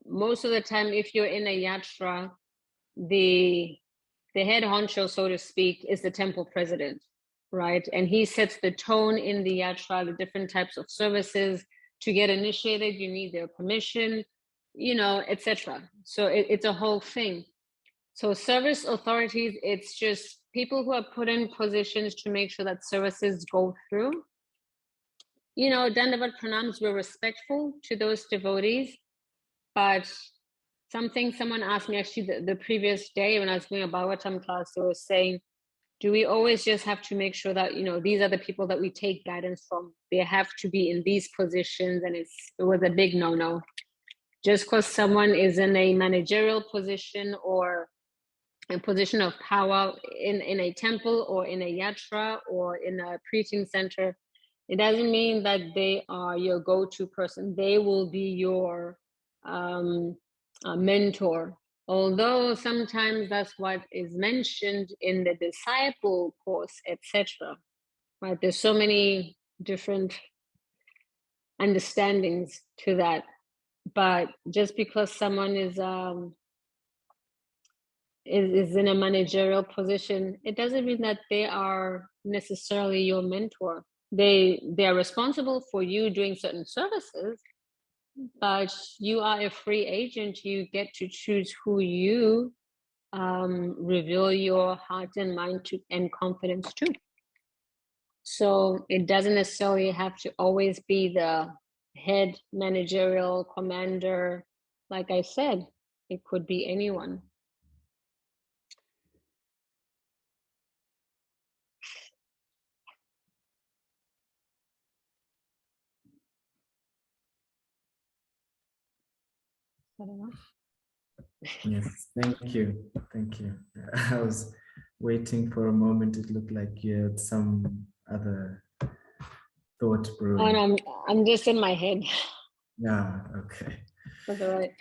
most of the time, if you're in a yatra, the head honcho, so to speak, is the temple president, right? And he sets the tone in the yatra, the different types of services. To get initiated, you need their permission, etc. So it's a whole thing. So service authorities, it's just people who are put in positions to make sure that services go through. Dandavat pranams, we're respectful to those devotees, but someone asked me actually the previous day when I was doing a Bhagavatam class, they were saying, do we always just have to make sure that, these are the people that we take guidance from? They have to be in these positions, and it was a big no-no. Just because someone is in a managerial position or a position of power in a temple or in a yatra or in a preaching center, it doesn't mean that they are your go-to person. They will be your mentor. Although sometimes that's what is mentioned in the disciple course, etc. Right? There's so many different understandings to that. But just because someone is in a managerial position, it doesn't mean that they are necessarily your mentor. They are responsible for you doing certain services, but you are a free agent. You get to choose who you reveal your heart and mind to and confidence to. So it doesn't necessarily have to always be the head managerial commander. Like I said, it could be anyone. I don't know. Yes, thank you. Thank you. I was waiting for a moment. It looked like you had some other thought Oh, brewing. no, I'm just in my head. Yeah, okay. That's all right.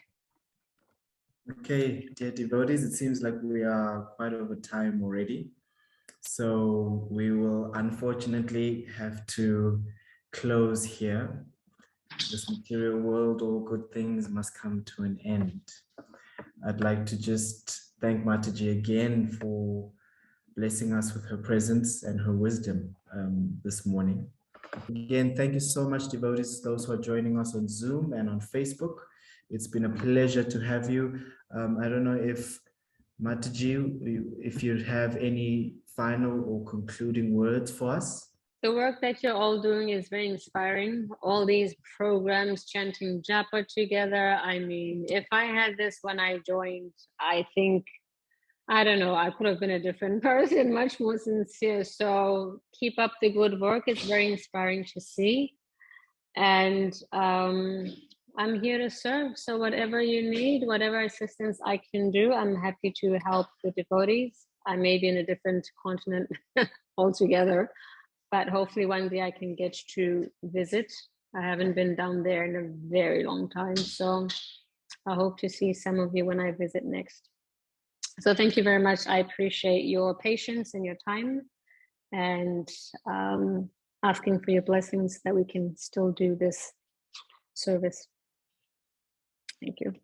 Okay, dear devotees, it seems like we are quite over time already. So we will unfortunately have to close here. This material world, all good things must come to an end. I'd like to just thank Mataji again for blessing us with her presence and her wisdom this morning. Again, thank you so much, devotees, those who are joining us on Zoom and on Facebook. It's been a pleasure to have you. I don't know if Mataji, if you have any final or concluding words for us. The work that you're all doing is very inspiring. All these programs chanting japa together. I mean, if I had this when I joined, I think, I don't know, I could have been a different person, much more sincere. So keep up the good work. It's very inspiring to see. And I'm here to serve. So whatever you need, whatever assistance I can do, I'm happy to help the devotees. I may be in a different continent altogether, but hopefully one day I can get to visit. I haven't been down there in a very long time. So I hope to see some of you when I visit next. So thank you very much. I appreciate your patience and your time, and asking for your blessings that we can still do this service. Thank you.